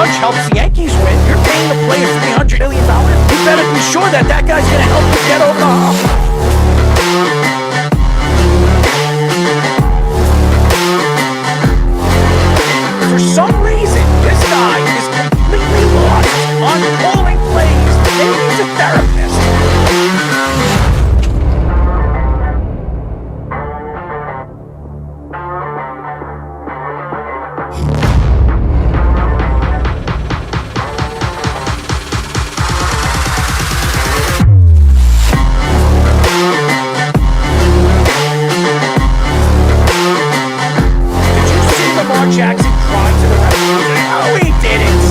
Judge helps the Yankees win, you're paying the player $300 million. You better be sure that guy's going to help you get over the hump. For some reason, this guy is completely lost on calling plays. Maybe he's a therapist. Jackson cried to the rest. No, he didn't.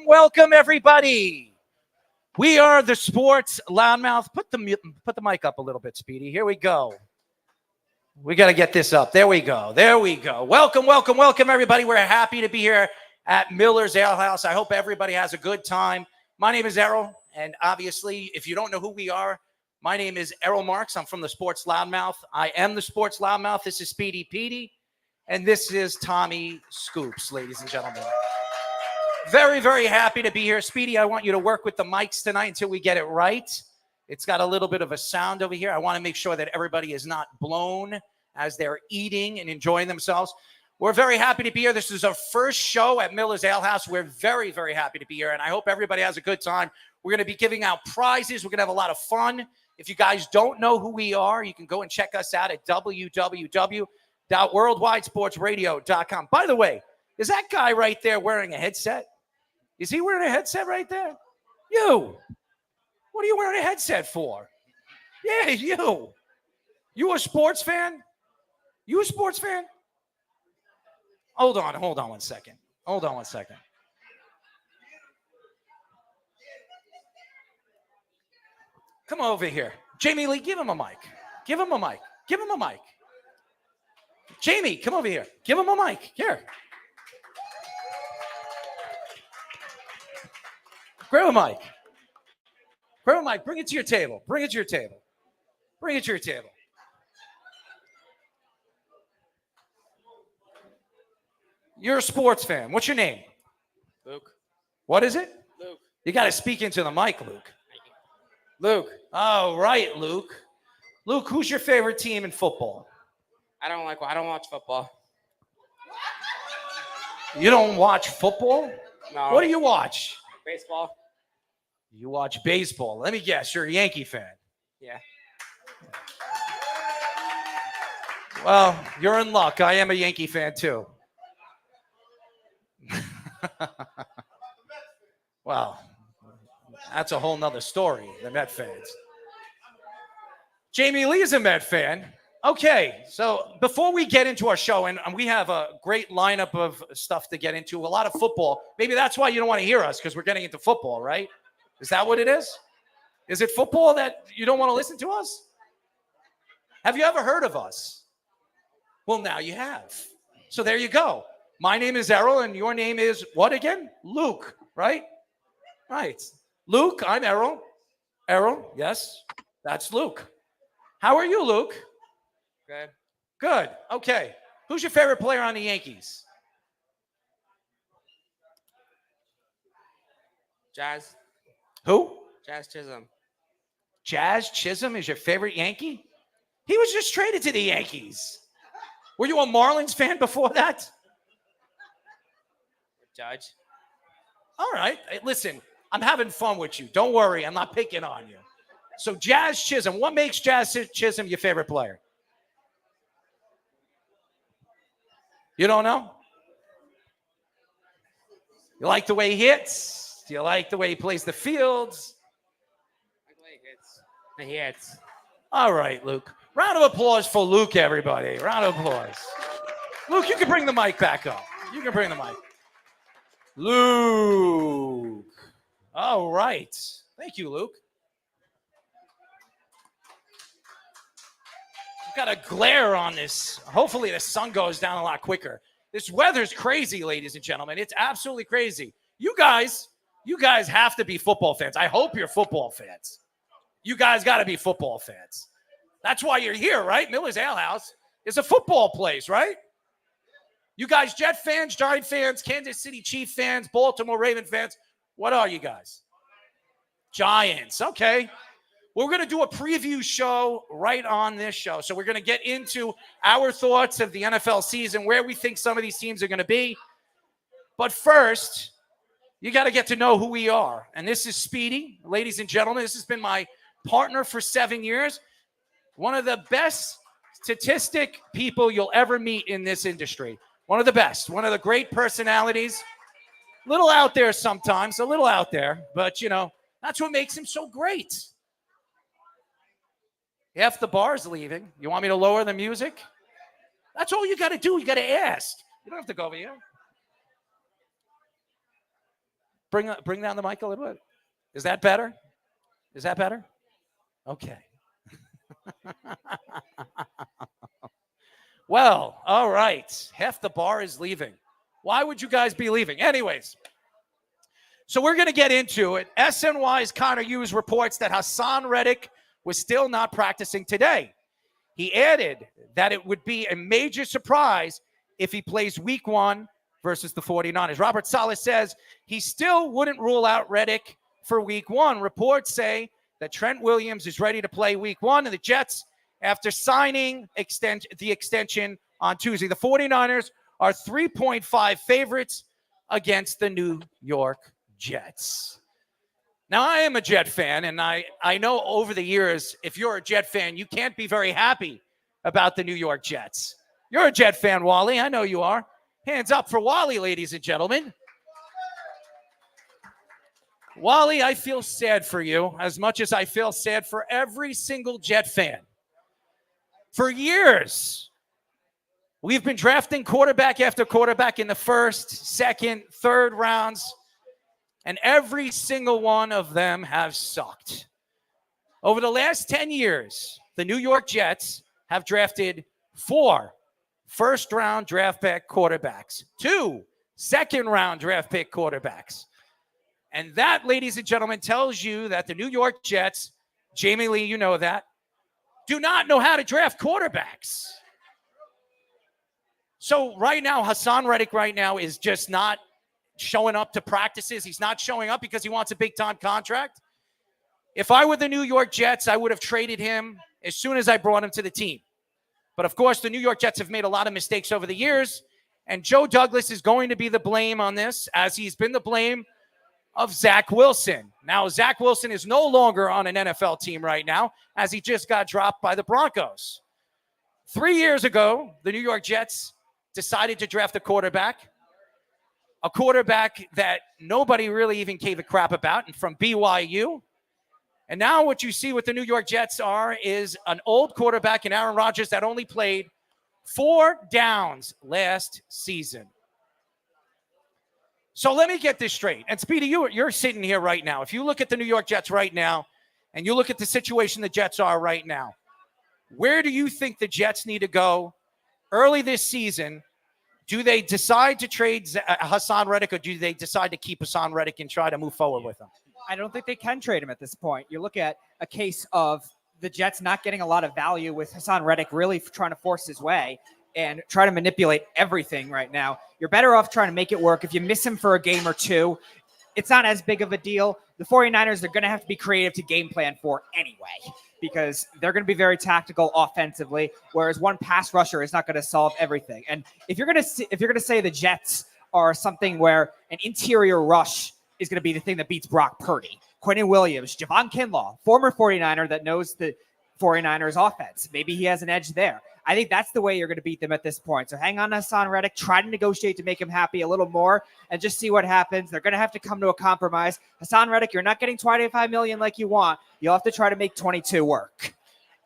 Welcome, everybody. We are the Sports Loudmouth. Put the mic up a little bit, Speedy. Here we go. We got to get this up. There we go. Welcome, everybody. We're happy to be here at Miller's Ale House. I hope everybody has a good time. My name is Errol, and obviously, if you don't know who we are, my name is Errol Marks. I'm from the Sports Loudmouth. I am the Sports Loudmouth. This is Speedy Petey, and this is Tommy Scoops, ladies and gentlemen. Very, very happy to be here. Speedy, I want you to work with the mics tonight until we get it right. It's got a little bit of a sound over here. I want to make sure that everybody is not blown as they're eating and enjoying themselves. We're very happy to be here. This is our first show at Miller's Ale House. We're very, very happy to be here, and I hope everybody has a good time. We're going to be giving out prizes. We're going to have a lot of fun. If you guys don't know who we are, you can go and check us out at www.worldwidesportsradio.com. By the way, is that guy right there wearing a headset? Is he wearing a headset right there? You. What are you wearing a headset for? Yeah, you. You a sports fan? You a sports fan? Hold on one second. Come over here. Jamie Lee, give him a mic. Jamie, come over here. Give him a mic. Here. Grab a mic. Bring it to your table. You're a sports fan. What's your name? Luke. What is it? Luke. You got to speak into the mic, Luke. Luke. Oh, right, Luke. Luke, who's your favorite team in football? I don't watch football. You don't watch football? No. What do you watch? Baseball. You watch baseball. Let me guess, you're a Yankee fan. Yeah. Well, you're in luck. I am a Yankee fan, too. Well, that's a whole nother story, the Met fans. Jamie Lee is a Met fan. Okay, so before we get into our show, and we have a great lineup of stuff to get into, a lot of football. Maybe that's why you don't want to hear us, because we're getting into football, right? Is that what it is? Is it football that you don't want to listen to us? Have you ever heard of us? Well, now you have. So there you go. My name is Errol, and your name is what again? Luke, right? Right. Luke, I'm Errol. Errol, yes, that's Luke. How are you, Luke? Good. Okay. Who's your favorite player on the Yankees? Jazz. Who? Jazz Chisholm. Jazz Chisholm is your favorite Yankee? He was just traded to the Yankees. Were you a Marlins fan before that? Judge. All right. Hey, listen, I'm having fun with you. Don't worry. I'm not picking on you. So Jazz Chisholm. What makes Jazz Chisholm your favorite player? You don't know? You like the way he hits? Do you like the way he plays the fields? I like the way he hits. All right, Luke. Round of applause for Luke, everybody. Round of applause. Luke, you can bring the mic back up. Luke. All right. Thank you, Luke. I've got a glare on this. Hopefully the sun goes down a lot quicker. This weather's crazy, ladies and gentlemen. It's absolutely crazy. You guys You guys have to be football fans. I hope you're football fans. You guys got to be football fans. That's why you're here, right? Miller's Ale House is a football place, right? You guys Jet fans, Giant fans, Kansas City Chief fans, Baltimore Raven fans. What are you guys? Giants. Okay. We're going to do a preview show right on this show. So we're going to get into our thoughts of the NFL season, where we think some of these teams are going to be. But first, you got to get to know who we are. And this is Speedy. Ladies and gentlemen, this has been my partner for 7 years. One of the best statistic people you'll ever meet in this industry. One of the best. One of the great personalities. A little out there sometimes. A little out there. But, you know, that's what makes him so great. Half the bar's leaving. You want me to lower the music? That's all you got to do. You got to ask. You don't have to go over here. Bring down the mic a little bit. Is that better? Is that better? Okay. Well, all right. Half the bar is leaving. Why would you guys be leaving? Anyways, so we're going to get into it. SNY's Connor Hughes reports that Hassan Reddick was still not practicing today. He added that it would be a major surprise if he plays week 1 versus the 49ers. Robert Saleh says he still wouldn't rule out Reddick for week 1. Reports say that Trent Williams is ready to play week 1, and the Jets, after signing the extension on Tuesday. The 49ers are 3.5 favorites against the New York Jets. Now, I am a Jet fan, and I know over the years, if you're a Jet fan, you can't be very happy about the New York Jets. You're a Jet fan, Wally. I know you are. Hands up for Wally, ladies and gentlemen. Wally, I feel sad for you as much as I feel sad for every single Jet fan. For years, we've been drafting quarterback after quarterback in the first, second, third rounds, and every single one of them have sucked. Over the last 10 years, the New York Jets have drafted 4 first-round draft pick quarterbacks, 2 second-round draft pick quarterbacks. And that, ladies and gentlemen, tells you that the New York Jets, Jamie Lee, you know that, do not know how to draft quarterbacks. So right now, Hassan Reddick right now is just not showing up to practices. He's not showing up because he wants a big-time contract. If I were the New York Jets, I would have traded him as soon as I brought him to the team. But, of course, the New York Jets have made a lot of mistakes over the years, and Joe Douglas is going to be the blame on this, as he's been the blame of Zach Wilson. Now, Zach Wilson is no longer on an NFL team right now, as he just got dropped by the Broncos. 3 years ago, the New York Jets decided to draft a quarterback that nobody really even gave a crap about, and from BYU. And now what you see with the New York Jets is an old quarterback in Aaron Rodgers that only played 4 downs last season. So let me get this straight. And Speedy, you're sitting here right now. If you look at the New York Jets right now, and you look at the situation the Jets are right now, where do you think the Jets need to go early this season? Do they decide to trade Hassan Reddick, or do they decide to keep Hassan Reddick and try to move forward with him? I don't think they can trade him at this point. You look at a case of the Jets not getting a lot of value with Hassan Reddick really trying to force his way and try to manipulate everything right now. You're better off trying to make it work. If you miss him for a game or two, it's not as big of a deal. The 49ers are going to have to be creative to game plan for anyway, because they're going to be very tactical offensively, whereas one pass rusher is not going to solve everything. And if you're going to say the Jets are something where an interior rush is going to be the thing that beats Brock Purdy, Quentin Williams, Javon Kinlaw, former 49er that knows the 49ers offense, maybe he has an edge there. I think that's the way you're going to beat them at this point. So hang on to Hassan Reddick, try to negotiate to make him happy a little more, and just see what happens. They're going to have to come to a compromise. Hassan Reddick, you're not getting $25 million like you want. You'll have to try to make 22 work.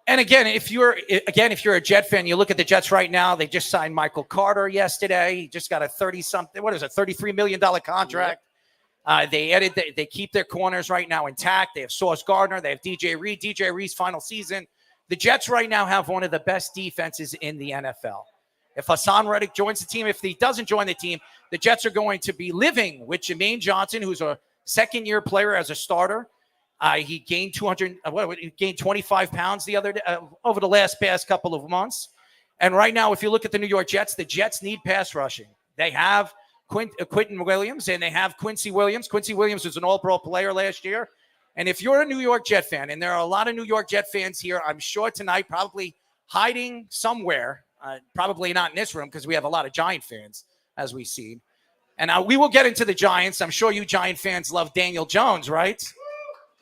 And again, if you're a Jet fan, you look at the Jets right now. They just signed Michael Carter yesterday. He just got a $33 million contract. They keep their corners right now intact. They have Sauce Gardner. They have DJ Reed. DJ Reed's final season. The Jets right now have one of the best defenses in the NFL. If Hassan Reddick joins the team, if he doesn't join the team, the Jets are going to be living with Jermaine Johnson, who's a second-year player as a starter. He gained 25 pounds the other day, over the past couple of months. And right now, if you look at the New York Jets, the Jets need pass rushing. They have Quentin Williams, and they have Quincy Williams. Quincy Williams was an all-pro player last year. And if you're a New York Jet fan, and there are a lot of New York Jet fans here, I'm sure tonight, probably hiding somewhere, probably not in this room because we have a lot of Giant fans, as we see. And we will get into the Giants. I'm sure you Giant fans love Daniel Jones, right?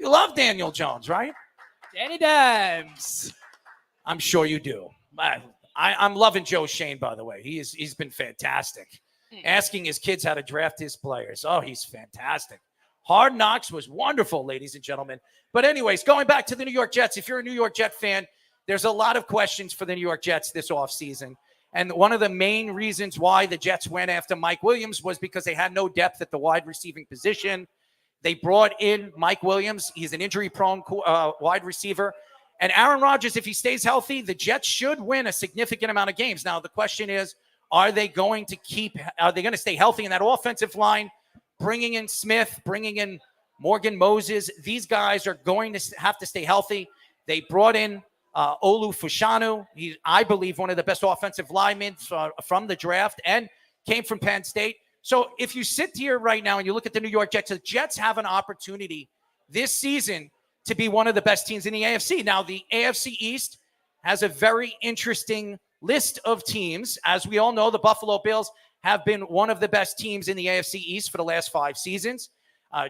You love Daniel Jones, right? Danny Dimes. I'm sure you do. I'm loving Joe Shane, by the way. He's been fantastic. Asking his kids how to draft his players. Oh, he's fantastic. Hard Knocks was wonderful, ladies and gentlemen. But anyways, going back to the New York Jets, if you're a New York Jet fan, there's a lot of questions for the New York Jets this offseason. And one of the main reasons why the Jets went after Mike Williams was because they had no depth at the wide receiving position. They brought in Mike Williams. He's an injury-prone wide receiver. And Aaron Rodgers, if he stays healthy, the Jets should win a significant amount of games. Now, the question is, are they going to stay healthy in that offensive line? Bringing in Smith, bringing in Morgan Moses. These guys are going to have to stay healthy. They brought in Olu Fushanu. He's, I believe, one of the best offensive linemen from the draft and came from Penn State. So if you sit here right now and you look at the New York Jets, the Jets have an opportunity this season to be one of the best teams in the AFC. Now, the AFC East has a very interesting list of teams. As we all know, the Buffalo Bills have been one of the best teams in the AFC East for the last 5 seasons.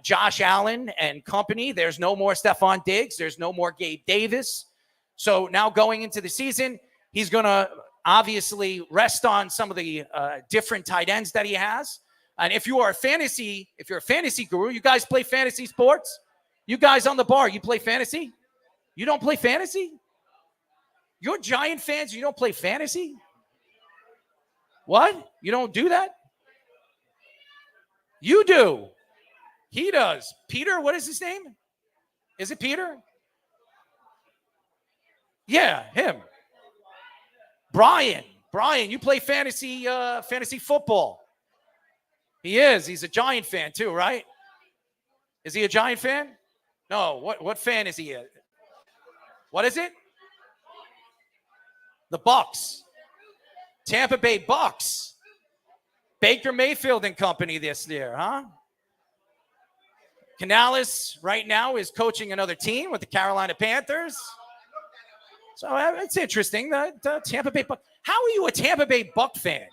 Josh Allen and company, there's no more Stephon Diggs. There's no more Gabe Davis. So now going into the season, he's going to obviously rest on some of the different tight ends that he has. And if you're a fantasy guru, you guys play fantasy sports? You guys on the bar, you play fantasy? You don't play fantasy? You're Giant fans, you don't play fantasy? What? You don't do that? You do. He does. Peter, what is his name? Is it Peter? Yeah, him. Brian, you play fantasy football. He is. He's a Giant fan too, right? Is he a Giant fan? No. What fan is he? What is it? The Bucks. Tampa Bay Bucks. Baker Mayfield and company this year, huh? Canales right now is coaching another team with the Carolina Panthers. So it's interesting. The Tampa Bay Bucks. How are you a Tampa Bay Buck fan?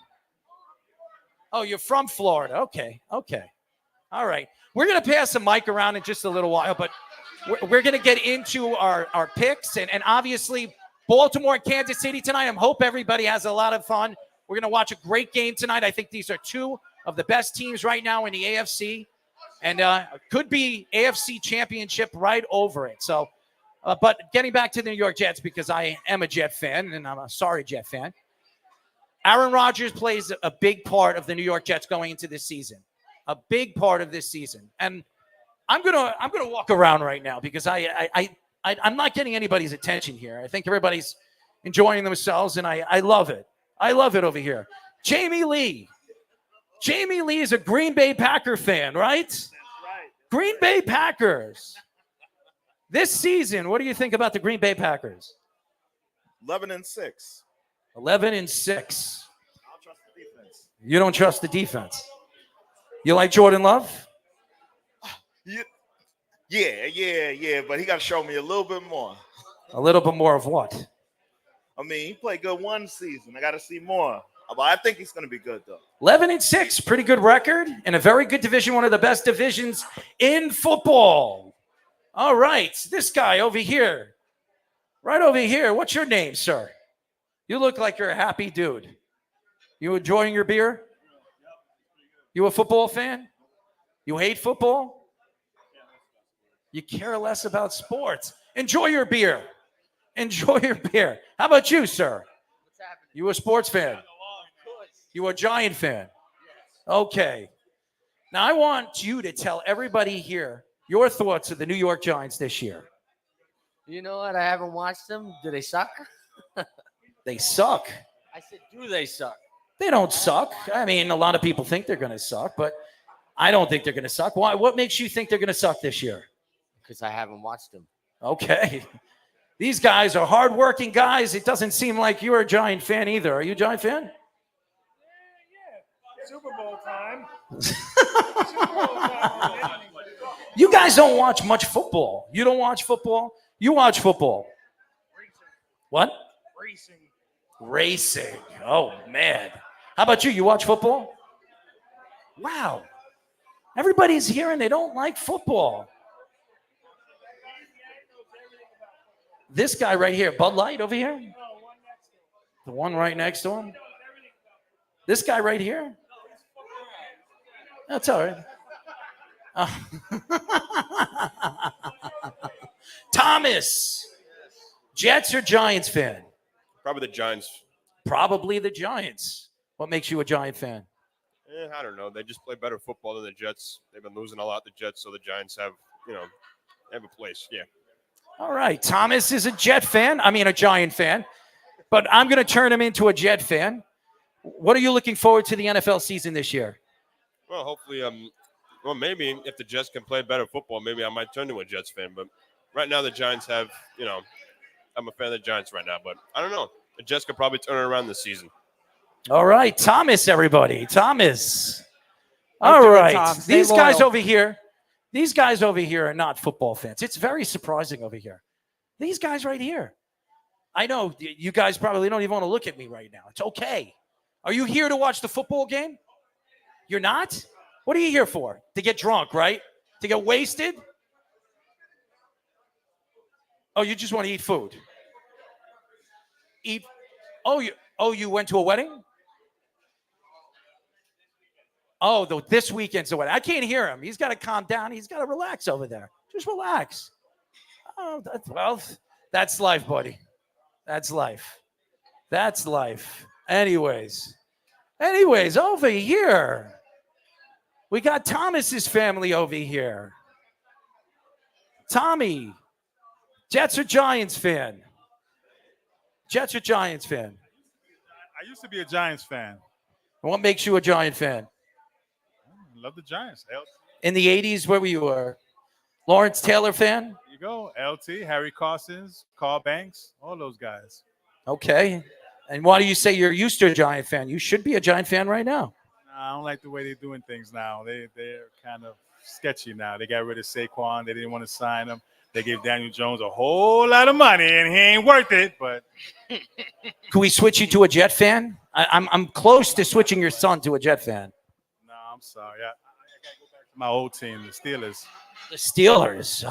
Oh, you're from Florida. Okay. All right. We're going to pass the mic around in just a little while, but we're going to get into our picks. And obviously, Baltimore and Kansas City tonight. I hope everybody has a lot of fun. We're going to watch a great game tonight. I think these are 2 of the best teams right now in the AFC. And could be AFC championship right over it. So, but getting back to the New York Jets, because I am a Jet fan, and I'm a sorry Jet fan. Aaron Rodgers plays a big part of the New York Jets going into this season. A big part of this season. And I'm gonna walk around right now because I'm not getting anybody's attention here. I think everybody's enjoying themselves, and I love it. I love it over here. Jamie Lee. Jamie Lee is a Green Bay Packer fan, right? That's right. Green Bay Packers. This season, what do you think about the Green Bay Packers? 11-6. 11-6. I don't trust the defense. You don't trust the defense. You like Jordan Love? Yeah, but he got to show me a little bit more. A little bit more of what? I mean, he played good one season. I got to see more. But I think he's going to be good, though. 11-6, pretty good record, and a very good division, one of the best divisions in football. All right, this guy over here, right over here. What's your name, sir? You look like you're a happy dude. You enjoying your beer? You a football fan? You hate football? You care less about sports. Enjoy your beer. Enjoy your beer. How about you, sir? What's happening? You a sports fan? You a Giant fan? Okay. Now, I want you to tell everybody here your thoughts of the New York Giants this year. You know what? I haven't watched them. Do they suck? They suck. I said, do they suck? They don't suck. I mean, a lot of people think they're going to suck, but I don't think they're going to suck. Why? What makes you think they're going to suck this year? Because I haven't watched them. Okay. These guys are hardworking guys. It doesn't seem like you're a Giant fan either. Are you a Giant fan? Yeah. Super Bowl time. You guys don't watch much football. You don't watch football? You watch football. What? Racing. Oh, man. How about you? You watch football? Wow. Everybody's here and they don't like football. This guy right here, Bud Light over here? The one right next to him? This guy right here? That's all right. Thomas, Jets or Giants fan? Probably the Giants. Probably the Giants. What makes you a Giant fan? I don't know. They just play better football than the Jets. They've been losing a lot, the Jets, so the Giants have, have a place. Yeah. All right. Thomas is a Jet fan. I mean, a Giant fan. But I'm going to turn him into a Jet fan. What are you looking forward to the NFL season this year? Well, hopefully, maybe if the Jets can play better football, maybe I might turn to a Jets fan. But right now, the Giants have, I'm a fan of the Giants right now. But I don't know. The Jets could probably turn it around this season. All right. Thomas, everybody. Thomas. All right. These guys over here are not football fans. It's very surprising over here. These guys right here. I know you guys probably don't even want to look at me right now. It's okay. Are you here to watch the football game? You're not? What are you here for? To get drunk, right? To get wasted? Oh, you just want to eat food. Eat. Oh, you went to a wedding? Oh, this weekend's the wedding. I can't hear him. He's got to calm down. He's got to relax over there. Just relax. Oh, that's life, buddy. That's life. That's life. Anyways, over here, we got Thomas's family over here. Tommy, Jets or Giants fan? Jets or Giants fan? I used to be a Giants fan. What makes you a Giant fan? I love the Giants. In the 80s, where were you? Lawrence Taylor fan? There you go. LT, Harry Carsons, Carl Banks, all those guys. Okay. And why do you say you're used to a Giant fan? You should be a Giant fan right now. I don't like the way they're doing things now. They're kind of sketchy now. They got rid of Saquon. They didn't want to sign him. They gave Daniel Jones a whole lot of money, and he ain't worth it. But Can we switch you to a Jet fan? I'm close to switching your son to a Jet fan. no, I'm sorry. I got to go back to my old team, the Steelers. The Steelers.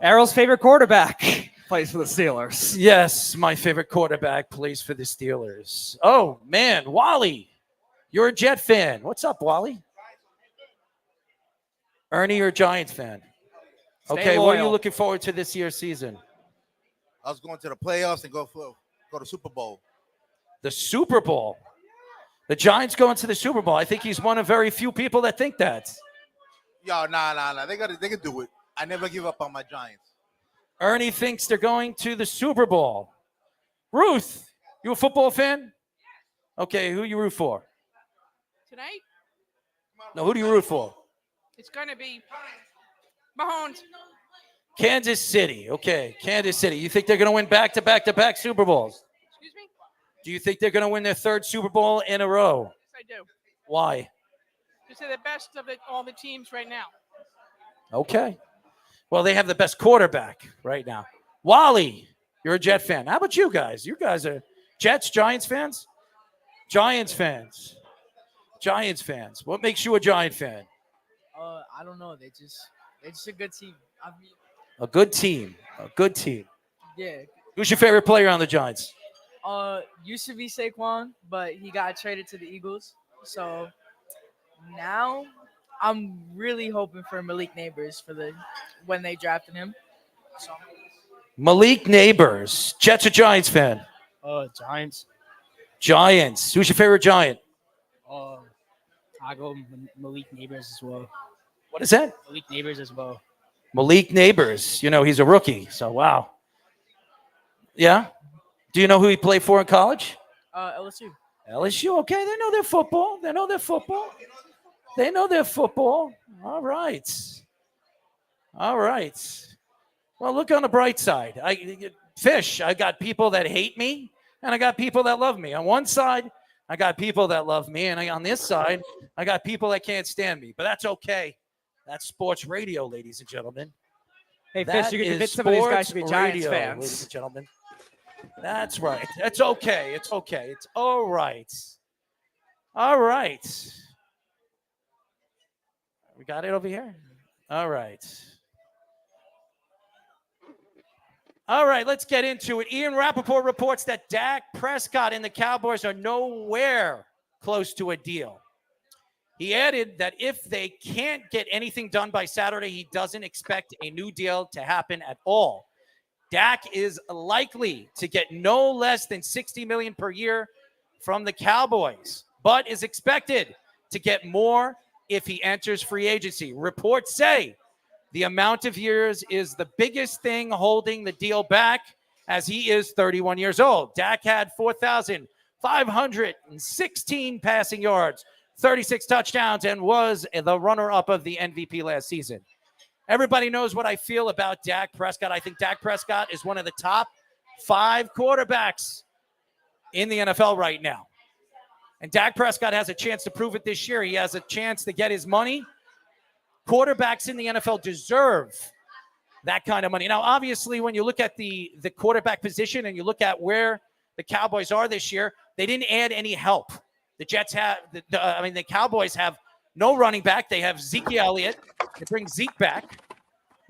Errol's favorite quarterback plays for the Steelers. Yes, my favorite quarterback plays for the Steelers. Oh, man, Wally, you're a Jet fan. What's up, Wally? Ernie, you're a Giants fan. Okay, what are you looking forward to this year's season? I was going to the playoffs and go to Super Bowl. The Super Bowl. The Giants going to the Super Bowl. I think he's one of very few people that think that. Yo, nah. They can do it. I never give up on my Giants. Ernie thinks they're going to the Super Bowl. Ruth, you a football fan? Okay, who you root for? Tonight, No, who do you root for? it's going to be Mahomes. Kansas City. Okay, Kansas City. You think they're going to win back-to-back-to-back Super Bowls? Excuse me? Do you think they're going to win their third Super Bowl in a row? Yes, I do. Why? Because they're the best of all the teams right now. Okay. Well, they have the best quarterback right now. Wally, you're a Jet fan. How about you guys? You guys are Jets, Giants fans? Giants fans. Giants fans. What makes you a Giant fan? I don't know. They're just a good team. I mean, A good team. A good team. yeah. Who's your favorite player on the Giants? Used to be Saquon, but he got traded to the Eagles. So now I'm really hoping for Malik Neighbors when they drafted him. So, Malik Neighbors. Jets or Giants fan? Giants. Giants. Who's your favorite Giant? I go Malik Neighbors as well. What is that? Malik Neighbors as well. Malik Neighbors. You know, he's a rookie. So, wow. Yeah? Do you know who he played for in college? LSU. LSU. Okay, they know their football. They know their football. All right. All right. Well, look on the bright side. I got people that hate me, and I got people that love me. On one side, I got people that love me, and on this side, I got people that can't stand me. But that's okay. That's sports radio, ladies and gentlemen. Hey, That Fish, you can is convince some of these guys to be sports Giants radio, fans. ladies and gentlemen. That's right. It's okay. It's okay. It's all right. All right. We got it over here? All right. All right, let's get into it. Ian Rappaport reports that Dak Prescott and the Cowboys are nowhere close to a deal. He added that if they can't get anything done by Saturday, he doesn't expect a new deal to happen at all. Dak is likely to get no less than $60 million per year from the Cowboys, but is expected to get more if he enters free agency. Reports say the amount of years is the biggest thing holding the deal back, as he is 31 years old. Dak had 4,516 passing yards, 36 touchdowns, and was the runner-up of the MVP last season. Everybody knows what I feel about Dak Prescott. I think Dak Prescott is one of the top 5 quarterbacks in the NFL right now. And Dak Prescott has a chance to prove it this year. He has a chance to get his money. Quarterbacks in the NFL deserve that kind of money. Now, obviously, when you look at the quarterback position and you look at where the Cowboys are this year, they didn't add any help. The Jets have, the Cowboys have no running back. They have Zeke Elliott. They bring Zeke back.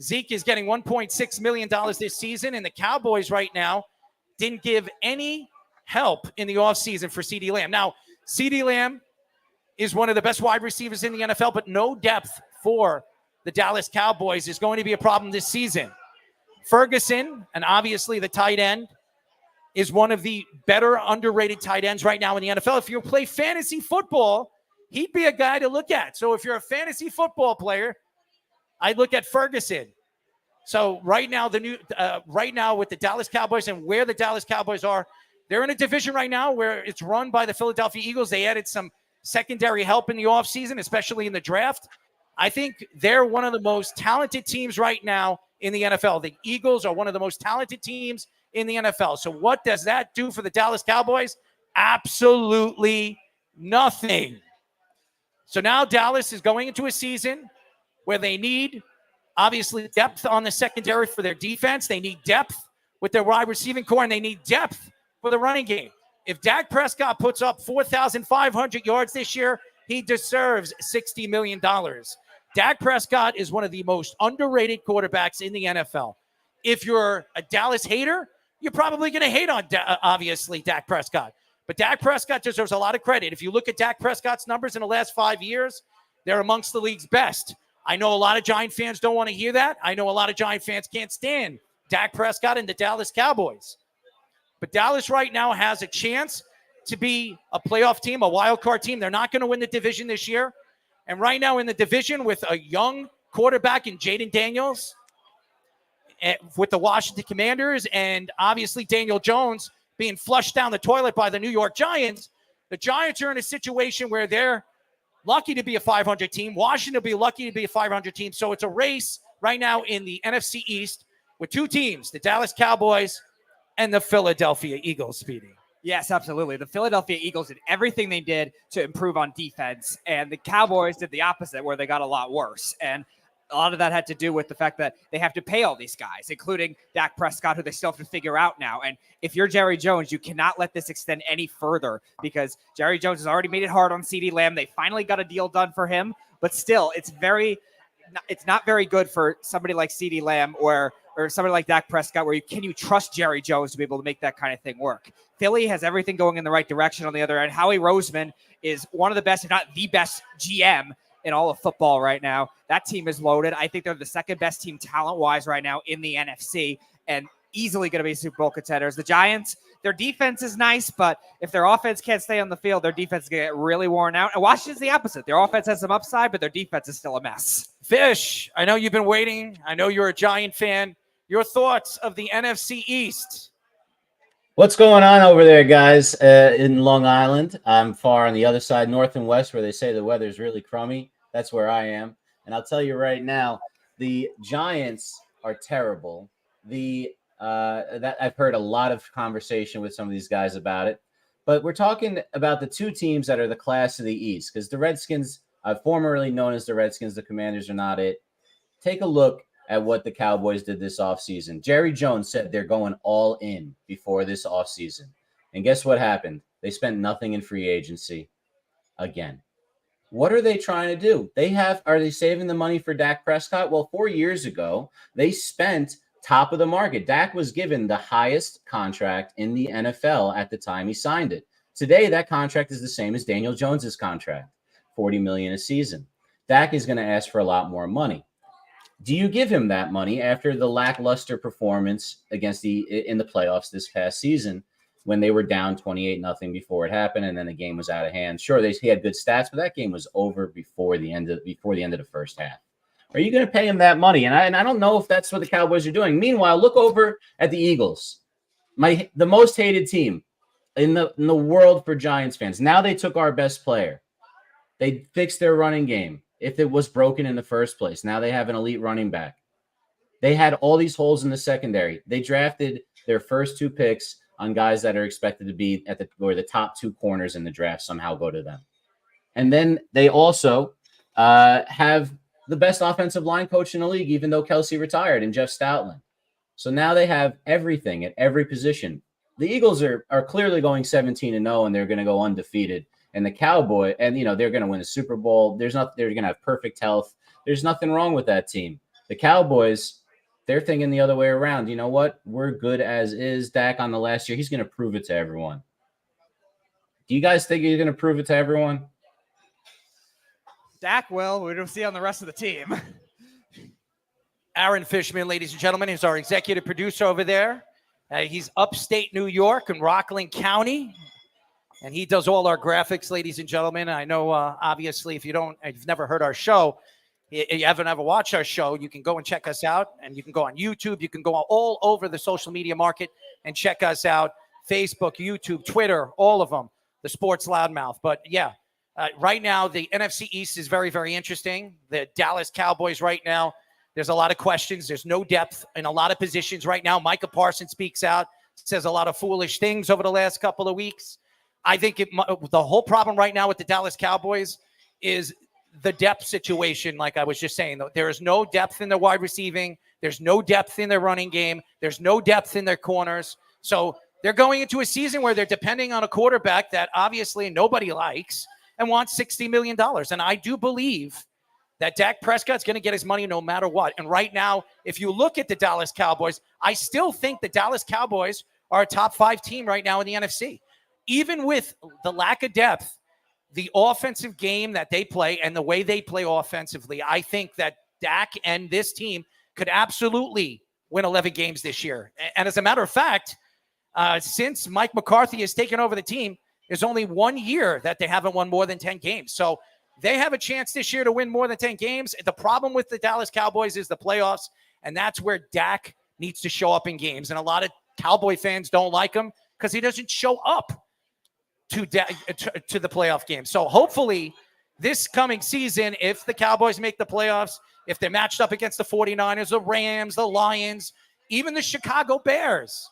Zeke is getting $1.6 million this season, and the Cowboys right now didn't give any help in the offseason for CeeDee Lamb. Now, CeeDee Lamb is one of the best wide receivers in the NFL, but no depth for the Dallas Cowboys is going to be a problem this season. Ferguson, and obviously the tight end, is one of the better underrated tight ends right now in the NFL. If you play fantasy football, he'd be a guy to look at. So if you're a fantasy football player, I'd look at Ferguson. So right now, right now with the Dallas Cowboys and where the Dallas Cowboys are, they're in a division right now where it's run by the Philadelphia Eagles. They added some secondary help in the offseason, especially in the draft. I think they're one of the most talented teams right now in the NFL. The Eagles are one of the most talented teams in the NFL. So what does that do for the Dallas Cowboys? Absolutely nothing. So now Dallas is going into a season where they need, obviously, depth on the secondary for their defense. They need depth with their wide receiving core, and they need depth for the running game. If Dak Prescott puts up 4,500 yards this year, he deserves $60 million. Dak Prescott is one of the most underrated quarterbacks in the NFL. If you're a Dallas hater, you're probably going to hate on, obviously, Dak Prescott. But Dak Prescott deserves a lot of credit. If you look at Dak Prescott's numbers in the last 5 years, they're amongst the league's best. I know a lot of Giant fans don't want to hear that. I know a lot of Giant fans can't stand Dak Prescott and the Dallas Cowboys. But Dallas right now has a chance to be a playoff team, a wild card team. They're not going to win the division this year. And right now in the division with a young quarterback in Jaden Daniels with the Washington Commanders, and obviously Daniel Jones being flushed down the toilet by the New York Giants, the Giants are in a situation where they're lucky to be a 500 team. Washington will be lucky to be a 500 team. So it's a race right now in the NFC East with 2 teams, the Dallas Cowboys and the Philadelphia Eagles, Speedy. Yes, absolutely. The Philadelphia Eagles did everything they did to improve on defense, and the Cowboys did the opposite, where they got a lot worse. And a lot of that had to do with the fact that they have to pay all these guys, including Dak Prescott, who they still have to figure out now. And if you're Jerry Jones, you cannot let this extend any further, because Jerry Jones has already made it hard on CeeDee Lamb. They finally got a deal done for him, but still, it's not very good for somebody like CeeDee Lamb or somebody like Dak Prescott, where can you trust Jerry Jones to be able to make that kind of thing work? Philly has everything going in the right direction. On the other end, Howie Roseman is one of the best, if not the best GM in all of football right now. That team is loaded. I think they're the second best team talent-wise right now in the NFC, and easily going to be Super Bowl contenders. The Giants, their defense is nice, but if their offense can't stay on the field, their defense is going to get really worn out. And Washington's the opposite. Their offense has some upside, but their defense is still a mess. Fish, I know you've been waiting. I know you're a Giant fan. Your thoughts of the NFC East? What's going on over there, guys, in Long Island? I'm far on the other side, north and west, where they say the weather's really crummy. That's where I am. And I'll tell you right now, the Giants are terrible. That I've heard a lot of conversation with some of these guys about it. But we're talking about the two teams that are the class of the East, because the Redskins, formerly known as the Redskins, the Commanders are not it. Take a look at what the Cowboys did this offseason. Jerry Jones said they're going all in before this offseason. And guess what happened? They spent nothing in free agency again. What are they trying to do? Are they saving the money for Dak Prescott? Well, 4 years ago, they spent top of the market. Dak was given the highest contract in the NFL at the time he signed it. Today, that contract is the same as Daniel Jones's contract, $40 million a season. Dak is going to ask for a lot more money. Do you give him that money after the lackluster performance in the playoffs this past season when they were down 28-0 before it happened and then the game was out of hand? Sure, he had good stats, but that game was over before the end of the first half. Are you going to pay him that money? And I don't know if that's what the Cowboys are doing. Meanwhile, look over at the Eagles, the most hated team in the world for Giants fans. Now they took our best player. They fixed their running game. If it was broken in the first place, now they have an elite running back. They had all these holes in the secondary. They drafted their first 2 picks on guys that are expected to be the top 2 corners in the draft somehow go to them. And then they also have the best offensive line coach in the league, even though Kelsey retired, and Jeff Stoutland. So now they have everything at every position. The Eagles are clearly going 17-0, and they're going to go undefeated. And the Cowboy, and they're going to win the Super Bowl. They're going to have perfect health. There's nothing wrong with that team. The Cowboys, they're thinking the other way around. You know what? We're good as is. Dak on the last year, he's going to prove it to everyone. Do you guys think he's going to prove it to everyone? Dak will. We don't see on the rest of the team. Aaron Fishman, ladies and gentlemen, is our executive producer over there. He's upstate New York in Rockland County. And he does all our graphics, ladies and gentlemen. I know, obviously, if you've never heard our show, you haven't ever watched our show, you can go and check us out. And you can go on YouTube. You can go all over the social media market and check us out. Facebook, YouTube, Twitter, all of them. The Sports Loudmouth. But, yeah, right now, the NFC East is very, very interesting. The Dallas Cowboys right now, there's a lot of questions. There's no depth in a lot of positions right now. Micah Parsons speaks out, says a lot of foolish things over the last couple of weeks. I think the whole problem right now with the Dallas Cowboys is the depth situation, like I was just saying. There is no depth in their wide receiving. There's no depth in their running game. There's no depth in their corners. So they're going into a season where they're depending on a quarterback that obviously nobody likes and wants $60 million. And I do believe that Dak Prescott's going to get his money no matter what. And right now, if you look at the Dallas Cowboys, I still think the Dallas Cowboys are a top 5 team right now in the NFC. Even with the lack of depth, the offensive game that they play and the way they play offensively, I think that Dak and this team could absolutely win 11 games this year. And as a matter of fact, since Mike McCarthy has taken over the team, there's only 1 year that they haven't won more than 10 games. So they have a chance this year to win more than 10 games. The problem with the Dallas Cowboys is the playoffs, and that's where Dak needs to show up in games. And a lot of Cowboy fans don't like him because he doesn't show up to the playoff game. So hopefully this coming season, if the Cowboys make the playoffs, if they're matched up against the 49ers, the Rams, the Lions, even the Chicago Bears,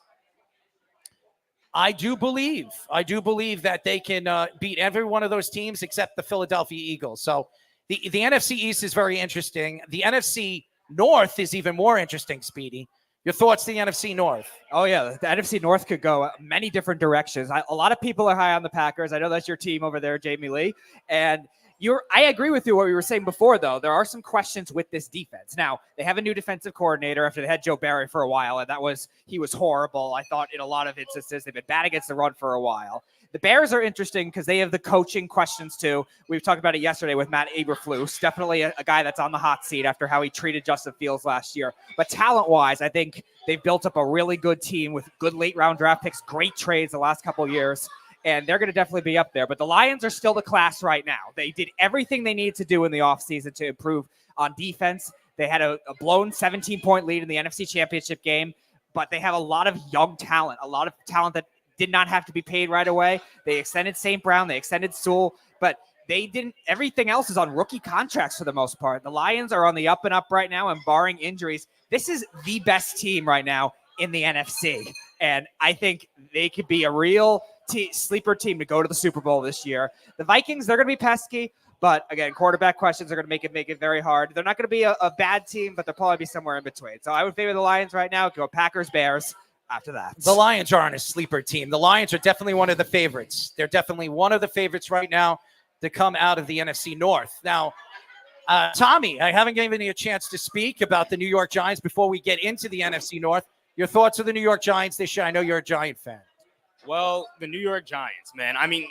I do believe that they can beat every one of those teams except the Philadelphia Eagles. So the NFC East is very interesting. The NFC North is even more interesting, Speedy. Your thoughts to the NFC North? Oh, yeah. The NFC North could go many different directions. A lot of people are high on the Packers. I know that's your team over there, Jamie Lee. And I agree with you what we were saying before, though. There are some questions with this defense. Now, they have a new defensive coordinator after they had Joe Barry for a while, and he was horrible. I thought in a lot of instances they've been bad against the run for a while. The Bears are interesting because they have the coaching questions, too. We talked about it yesterday with Matt Eberflus. Definitely a guy that's on the hot seat after how he treated Justin Fields last year. But talent-wise, I think they've built up a really good team with good late-round draft picks, great trades the last couple of years, and they're going to definitely be up there. But the Lions are still the class right now. They did everything they needed to do in the offseason to improve on defense. They had a blown 17-point lead in the NFC Championship game, but they have a lot of young talent, a lot of talent that did not have to be paid right away. They extended St. Brown, they extended Sewell, but they didn't. Everything else is on rookie contracts for the most part. The Lions are on the up and up right now, and barring injuries, this is the best team right now in the NFC. And I think they could be a real sleeper team to go to the Super Bowl this year. The Vikings, they're going to be pesky. But again, quarterback questions are going to make it very hard. They're not going to be a bad team, but they'll probably be somewhere in between. So I would favor the Lions right now. Go Packers, Bears after that. The Lions aren't a sleeper team. The Lions are definitely one of the favorites. They're definitely one of the favorites right now to come out of the NFC North. Now, Tommy, I haven't given you a chance to speak about the New York Giants before we get into the NFC North. Your thoughts of the New York Giants this year? I know you're a Giant fan. Well, the New York Giants, man. I mean,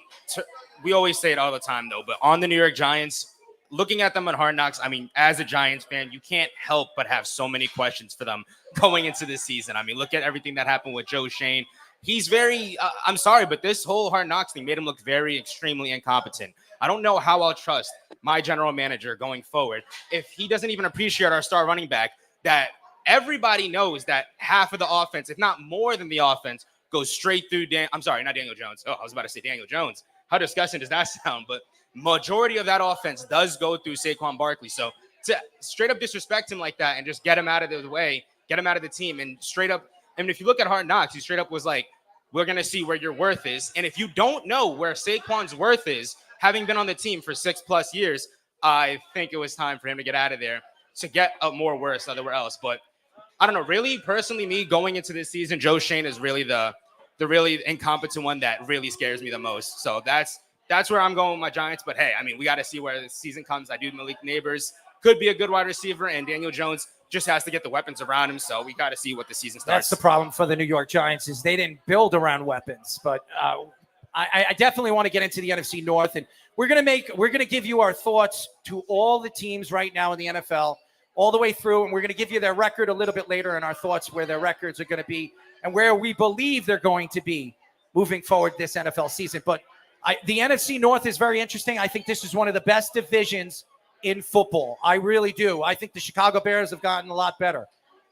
we always say it all the time, though, but on the New York Giants, looking at them on Hard Knocks, I mean, as a Giants fan, you can't help but have so many questions for them going into this season. I mean, look at everything that happened with Joe Shane. He's very, I'm sorry, but this whole Hard Knocks thing made him look very extremely incompetent. I don't know how I'll trust my general manager going forward if he doesn't even appreciate our star running back, that everybody knows that half of the offense, if not more than the offense, goes straight through I'm sorry, not Daniel Jones. Oh, I was about to say Daniel Jones. How disgusting does that sound? But majority of that offense does go through Saquon Barkley. So to straight up disrespect him like that and just get him out of the way, get him out of the team, and straight up, I mean, if you look at Hard Knocks, he straight up was like, we're going to see where your worth is. And if you don't know where Saquon's worth is, having been on the team for 6+ years, I think it was time for him to get out of there to get more worth somewhere else. But I don't know, really, personally, me going into this season, Joe Shane is really the really incompetent one that really scares me the most. So that's where I'm going with my Giants. But hey, I mean, we got to see where the season comes. I do Malik Neighbors could be a good wide receiver, and Daniel Jones just has to get the weapons around him. So we got to see what the season starts. That's the problem for the New York Giants is they didn't build around weapons. But I definitely want to get into the NFC North, and we're gonna give you our thoughts to all the teams right now in the NFL, all the way through, and we're going to give you their record a little bit later and our thoughts where their records are going to be and where we believe they're going to be moving forward this NFL season. But the NFC North is very interesting. I think this is one of the best divisions in football. I really do. I think the Chicago Bears have gotten a lot better.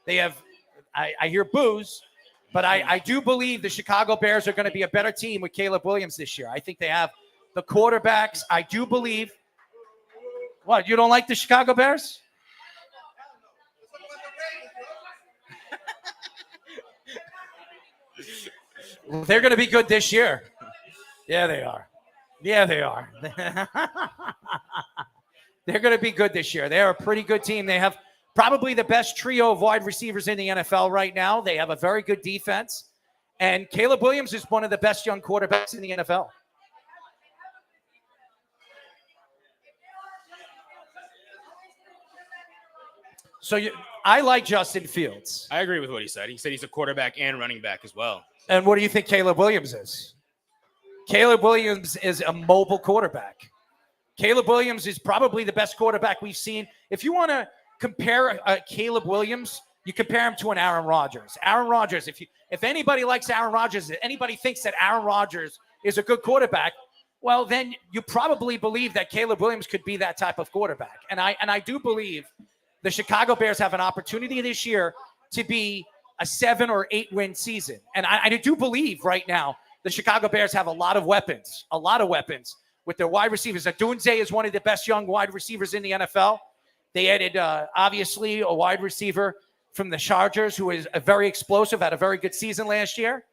They have, I hear boos, but I do believe the Chicago Bears are going to be a better team with Caleb Williams this year. I think they have the quarterbacks. I do believe. What, you don't like the Chicago Bears? They're going to be good this year. Yeah, they are. Yeah, they are. They're going to be good this year. They're a pretty good team. They have probably the best trio of wide receivers in the NFL right now. They have a very good defense. And Caleb Williams is one of the best young quarterbacks in the NFL. So I like Justin Fields. I agree with what he said. He said he's a quarterback and running back as well. And what do you think Caleb Williams is? Caleb Williams is a mobile quarterback. Caleb Williams is probably the best quarterback we've seen. If you want to compare Caleb Williams, you compare him to an Aaron Rodgers. Aaron Rodgers, if anybody likes Aaron Rodgers, if anybody thinks that Aaron Rodgers is a good quarterback, well, then you probably believe that Caleb Williams could be that type of quarterback. And I do believe the Chicago Bears have an opportunity this year to be a 7 or 8 win season. And I do believe right now the Chicago Bears have a lot of weapons with their wide receivers. Adunze is one of the best young wide receivers in the NFL. They added, obviously, a wide receiver from the Chargers who is very explosive, had a very good season last year.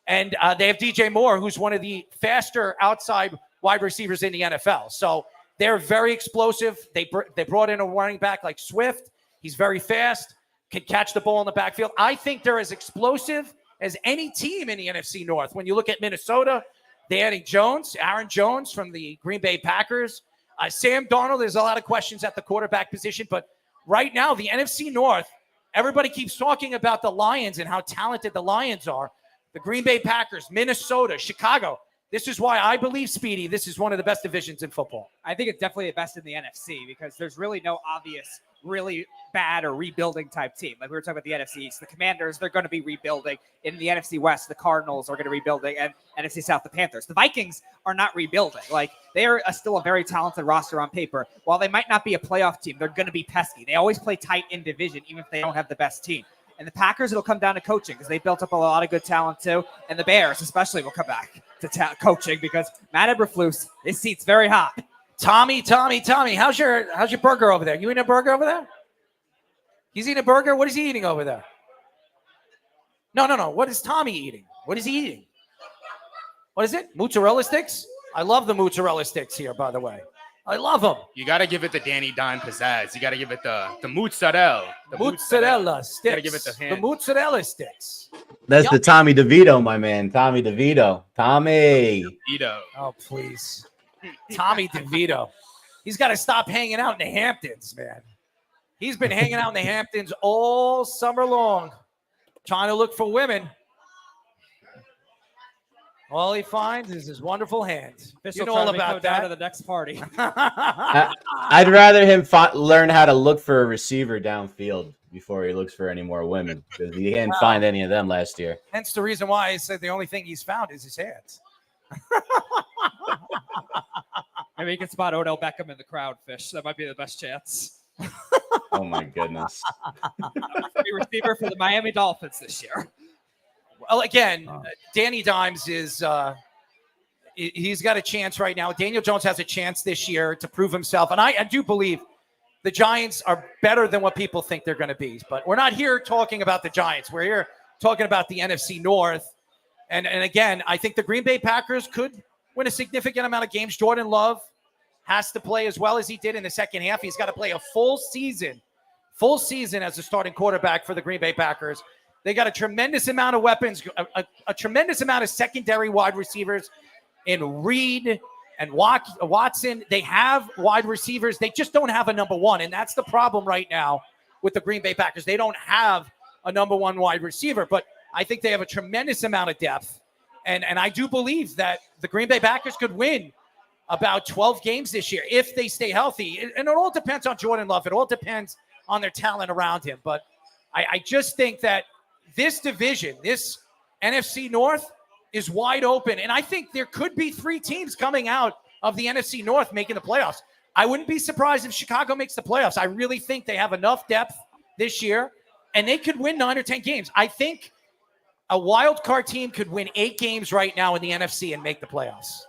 And they have DJ Moore, who's one of the faster outside wide receivers in the NFL. So they're very explosive. They brought in a running back like Swift. He's very fast, can catch the ball in the backfield. I think they're as explosive as any team in the NFC North. When you look at Minnesota, they're adding Aaron Jones from the Green Bay Packers. Sam Darnold, there's a lot of questions at the quarterback position. But right now, the NFC North, everybody keeps talking about the Lions and how talented the Lions are. The Green Bay Packers, Minnesota, Chicago. This is why I believe, Speedy, this is one of the best divisions in football. I think it's definitely the best in the NFC because there's really no obvious, really bad or rebuilding type team. Like we were talking about the NFC East, the Commanders, they're going to be rebuilding. In the NFC West, the Cardinals are going to be rebuilding, and NFC South, the Panthers. The Vikings are not rebuilding. Like they are still a very talented roster on paper. While they might not be a playoff team, they're going to be pesky. They always play tight in division, even if they don't have the best team. And the Packers, it'll come down to coaching because they built up a lot of good talent too. And the Bears, especially, will come back to coaching because Matt Eberflus, his seat's very hot. Tommy, how's your burger over there? You eating a burger over there? He's eating a burger? What is he eating over there? No. What is Tommy eating? What is he eating? What is it? Mozzarella sticks? I love the mozzarella sticks here, by the way. I love them. You got to give it the Danny Dime pizzazz. You got to give it the mozzarella. The mozzarella sticks. Got to give it the hand. The mozzarella sticks. That's the Tommy DeVito, my man. Tommy DeVito. Tommy. DeVito. Oh, please. Tommy DeVito. He's got to stop hanging out in the Hamptons, man. He's been hanging out in the Hamptons all summer long, trying to look for women. All he finds is his wonderful hands. Official You know all time to about go down that. to the next party. I'd rather him learn how to look for a receiver downfield before he looks for any more women because he didn't find any of them last year. Hence the reason why I said the only thing he's found is his hands. Maybe you can spot Odell Beckham in the crowd, Fish. That might be the best chance. Oh, my goodness. Free receiver for the Miami Dolphins this year. Well, again, Danny Dimes is he's got a chance right now. Daniel Jones has a chance this year to prove himself. And I do believe the Giants are better than what people think they're going to be. But we're not here talking about the Giants. We're here talking about the NFC North. And again, I think the Green Bay Packers could win a significant amount of games. Jordan Love has to play as well as he did in the second half. He's got to play a full season as a starting quarterback for the Green Bay Packers. They got a tremendous amount of weapons, a tremendous amount of secondary wide receivers in Reed and Watson. They have wide receivers. They just don't have a number one. And that's the problem right now with the Green Bay Packers. They don't have a number one wide receiver, but I think they have a tremendous amount of depth. And I do believe that the Green Bay Packers could win about 12 games this year if they stay healthy. And it all depends on Jordan Love. It all depends on their talent around him. But I just think that this division, this NFC North, is wide open. And I think there could be 3 teams coming out of the NFC North making the playoffs. I wouldn't be surprised if Chicago makes the playoffs. I really think they have enough depth this year, and they could win 9 or 10 games. I think a wild card team could win 8 games right now in the NFC and make the playoffs.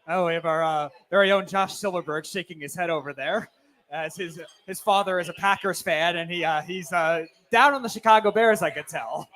Oh, we have our very own Josh Silverberg shaking his head over there, as his father is a Packers fan, and he's down on the Chicago Bears, I could tell.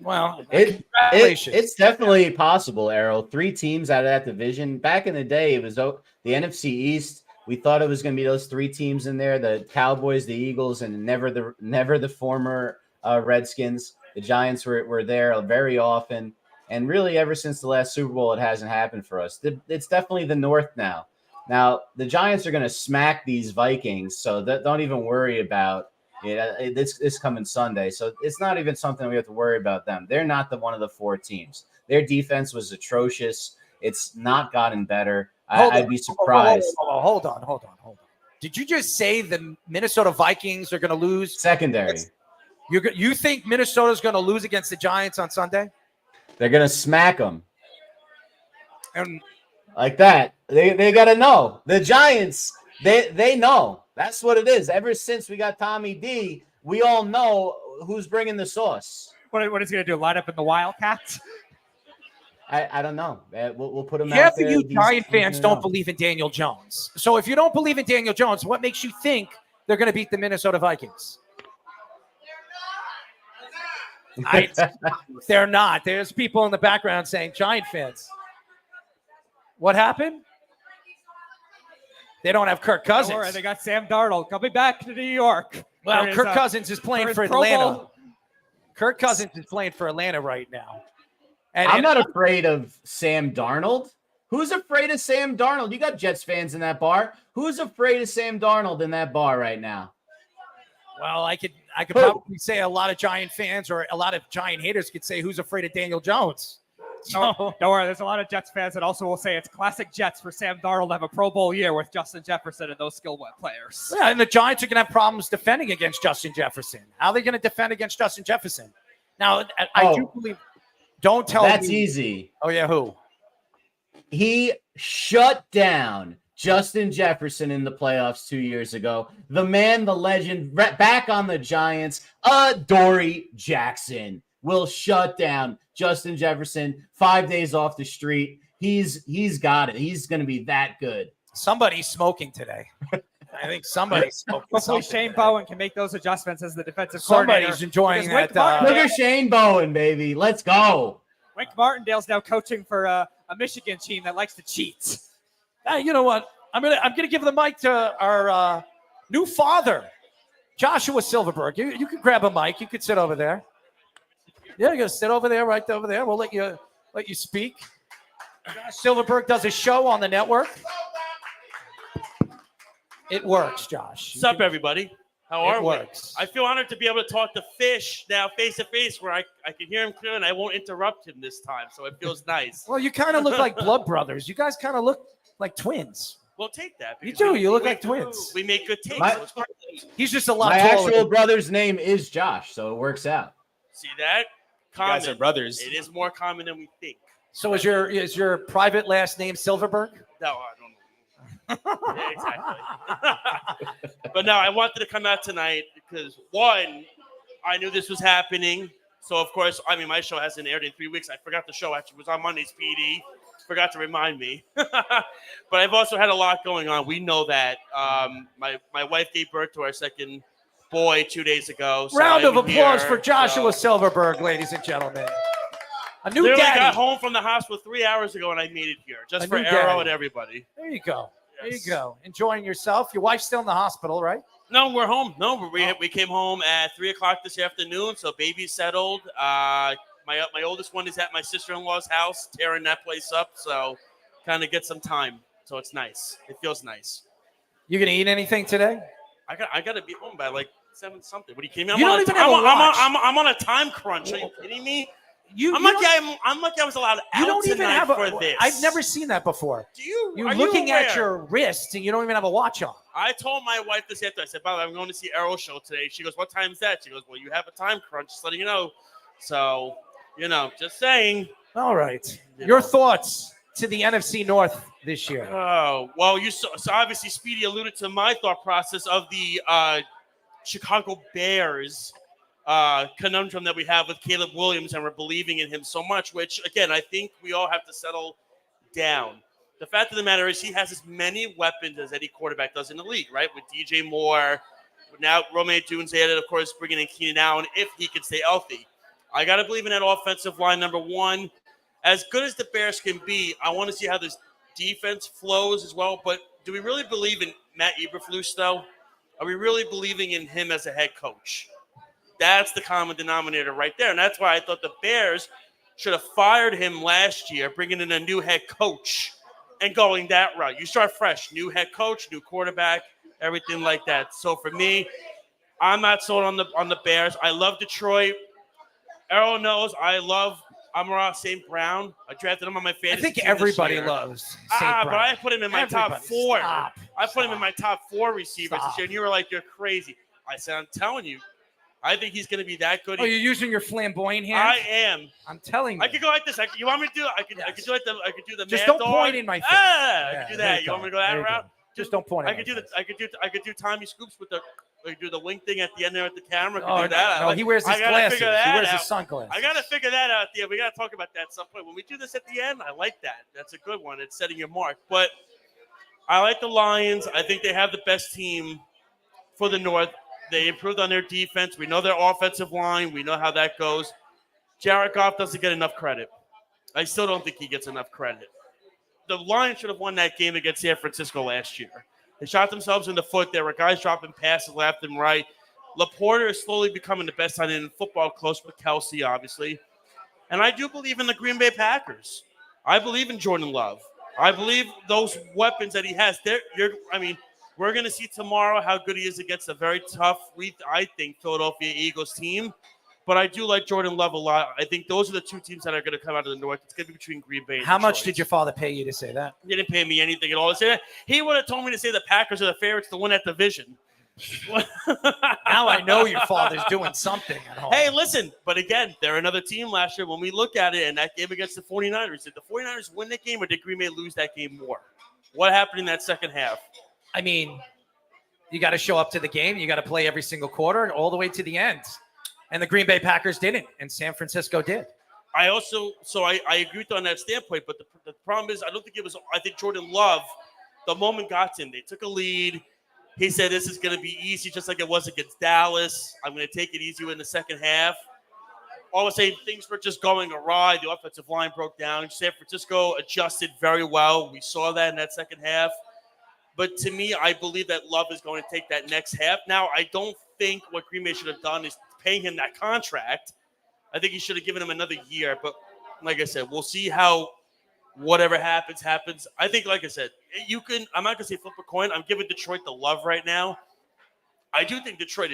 Well, it's definitely possible, Errol. 3 teams out of that division. Back in the day, it was the NFC East. We thought it was going to be those 3 teams in there: the Cowboys, the Eagles, and never the former Redskins. The Giants were there very often, and really ever since the last Super Bowl, it hasn't happened for us. It's definitely the North now. Now the Giants are going to smack these Vikings, so don't even worry about it. This coming Sunday, so it's not even something we have to worry about them. They're not one of the 4 teams. Their defense was atrocious. It's not gotten better. I'd be surprised. Hold on. Did you just say the Minnesota Vikings are going to lose? Secondary. You think Minnesota's going to lose against the Giants on Sunday? They're going to smack them. And like that. They got to know. The Giants, they know. That's what it is. Ever since we got Tommy D, we all know who's bringing the sauce. What is he going to do? Line up in the Wildcats? I don't know. We'll put him out half there. of you Giant fans don't believe in Daniel Jones. So if you don't believe in Daniel Jones, what makes you think they're going to beat the Minnesota Vikings? They're not. There's people in the background saying Giant fans. What happened? They don't have Kirk Cousins. Don't worry, they got Sam Darnold coming back to New York. Well, Kirk Cousins is playing for Atlanta. Bowl. Kirk Cousins is playing for Atlanta right now. I'm not afraid of Sam Darnold. Who's afraid of Sam Darnold? You got Jets fans in that bar. Who's afraid of Sam Darnold in that bar right now? Well, I could probably say a lot of Giant fans or a lot of Giant haters could say who's afraid of Daniel Jones. So, don't worry, there's a lot of Jets fans that also will say it's classic Jets for Sam Darnold to have a Pro Bowl year with Justin Jefferson and those skill players. Yeah, and the Giants are going to have problems defending against Justin Jefferson. How are they going to defend against Justin Jefferson? Now, I do believe. Don't tell me. That's easy. Oh, yeah, who? He shut down Justin Jefferson in the playoffs 2 years ago. The man, the legend, back on the Giants. Dory Jackson will shut down Justin Jefferson. 5 days off the street. He's got it. He's going to be that good. Somebody's smoking today. I think somebody's smoking. Hopefully something Shane today. Bowen can make those adjustments as the defensive coordinator. Somebody's enjoying Because Wink that. Look at Shane Bowen, baby. Let's go. Wink Martindale's now coaching for a Michigan team that likes to cheat. Hey, you know what? I'm gonna give the mic to our new father, Joshua Silverberg. You can grab a mic. You can sit over there. Yeah, you're gonna sit over there, right over there. We'll let you speak. Josh Silverberg does a show on the network. It works, Josh. What's up, everybody? How are It we? works. I feel honored to be able to talk to Fish now face to face where I can hear him clear and I won't interrupt him this time, so it feels nice. Well, you kind of look like blood brothers. You guys kind of look like twins. Well, take that. You because do. we- You look we- like twins. We make good takes. My- so it's great. He's just a lot My taller. actual brother's name is Josh, so it works out. See that? You guys Common. are brothers. It is more common than we think. So is your private last name Silverberg? No, I don't know. Yeah, exactly. But no, I wanted to come out tonight because, one, I knew this was happening. So, of course, I mean, my show hasn't aired in 3 weeks. I forgot the show actually was on Monday's PD. Forgot to remind me. But I've also had a lot going on. We know that. My wife gave birth to our second boy 2 days ago. So Round of I'm applause here, for Joshua so- Silverberg, ladies and gentlemen. A new Literally daddy. got home from the hospital 3 hours ago and I made it here just A for new Arrow daddy. and everybody. There you go. There you Yes. go. Enjoying yourself. Your wife's still in the hospital, right? No, we're home. No, we came home at 3 o'clock this afternoon, so baby's settled. My oldest one is at my sister-in-law's house, tearing that place up, so kind of get some time. So it's nice. It feels nice. You gonna eat anything today? I got to be home by like 7 something. What are you kidding me? You don't even have a watch. I'm on a time crunch. Are you kidding me? I'm lucky I was allowed out You don't even tonight have for this. I've never seen that before. Do you? You're Are looking you at aware? your wrist and you don't even have a watch on. I told my wife this after. I said, "By the way, I'm going to see Arrow show today." She goes, "What time is that?" She goes, "Well, you have a time crunch, just letting you know." So, just saying. All right. Your thoughts to the NFC North this year? Oh, well, so obviously Speedy alluded to my thought process of the Chicago Bears conundrum that we have with Caleb Williams, and we're believing in him so much, which, again, I think we all have to settle down. The fact of the matter is he has as many weapons as any quarterback does in the league, right? With DJ Moore, now Romeo Dunes added, of course, bringing in Keenan Allen if he can stay healthy. I got to believe in that offensive line, number one. As good as the Bears can be, I want to see how this defense flows as well. But do we really believe in Matt Eberflus, though? Are we really believing in him as a head coach? That's the common denominator right there. And that's why I thought the Bears should have fired him last year, bringing in a new head coach and going that route. You start fresh, new head coach, new quarterback, everything like that. So for me, I'm not sold on the Bears. I love Detroit. Errol knows I love Amon-Ra St. Brown. I drafted him on my fantasy I think team everybody this year. loves St. Brown. But I put him in my top Everybody, four. stop, I put him in my top four receivers Stop. this year, and you were like, "You're crazy." I said, "I'm telling you, I think he's going to be that good." Oh, you're using your flamboyant hand? I am. I'm telling you. I could go like this. You want me to do it? I could do like I could do the Just Mad don't Dog. point in my face. I Yeah, could do there that. you You want go. me to go that There you route? go. Just don't point in I my could do face. I could do Tommy Scoops with the. I could do the wink thing at the end there at the camera. I could Oh, do that. no, he wears his I gotta glasses. figure He that wears his out. sunglasses. I gotta figure that out there. We gotta talk about that at some point. When we do this at the end, I like that. That's a good one. It's setting your mark. But I like the Lions. I think they have the best team for the North. They improved on their defense. We know their offensive line. We know how that goes. Jared Goff doesn't get enough credit. I still don't think he gets enough credit. The Lions should have won that game against San Francisco last year. They shot themselves in the foot. There were guys dropping passes left and right. LaPorta is slowly becoming the best tight end in football, close with Kelsey, obviously. And I do believe in the Green Bay Packers. I believe in Jordan Love. I believe those weapons that he has. We're going to see tomorrow how good he is against a very tough, I think, Philadelphia Eagles team. But I do like Jordan Love a lot. I think those are the two teams that are going to come out of the North. It's going to be between Green Bay and How much Detroit. did your father pay you to say that? He didn't pay me anything at all to say that. He would have told me to say the Packers are the favorites to win that division. Now I know your father's doing something at home. Hey, listen, but again, they're another team last year. When we look at it in that game against the 49ers, did the 49ers win that game or did Green Bay lose that game more? What happened in that second half? I mean, you got to show up to the game. You got to play every single quarter all the way to the end. And the Green Bay Packers didn't, and San Francisco did. I agree with you on that standpoint, but the problem is I think Jordan Love, the moment got to him. They took a lead. He said this is going to be easy, just like it was against Dallas. I'm going to take it easy in the second half. All of a sudden, things were just going awry. The offensive line broke down. San Francisco adjusted very well. We saw that in that second half. But to me, I believe that Love is going to take that next half. Now, I don't think what Green Bay should have done is paying him that contract. I think he should have given him another year. But like I said, we'll see how whatever happens. I think, like I said, I'm not going to say flip a coin. I'm giving Detroit the love right now. I do think Detroit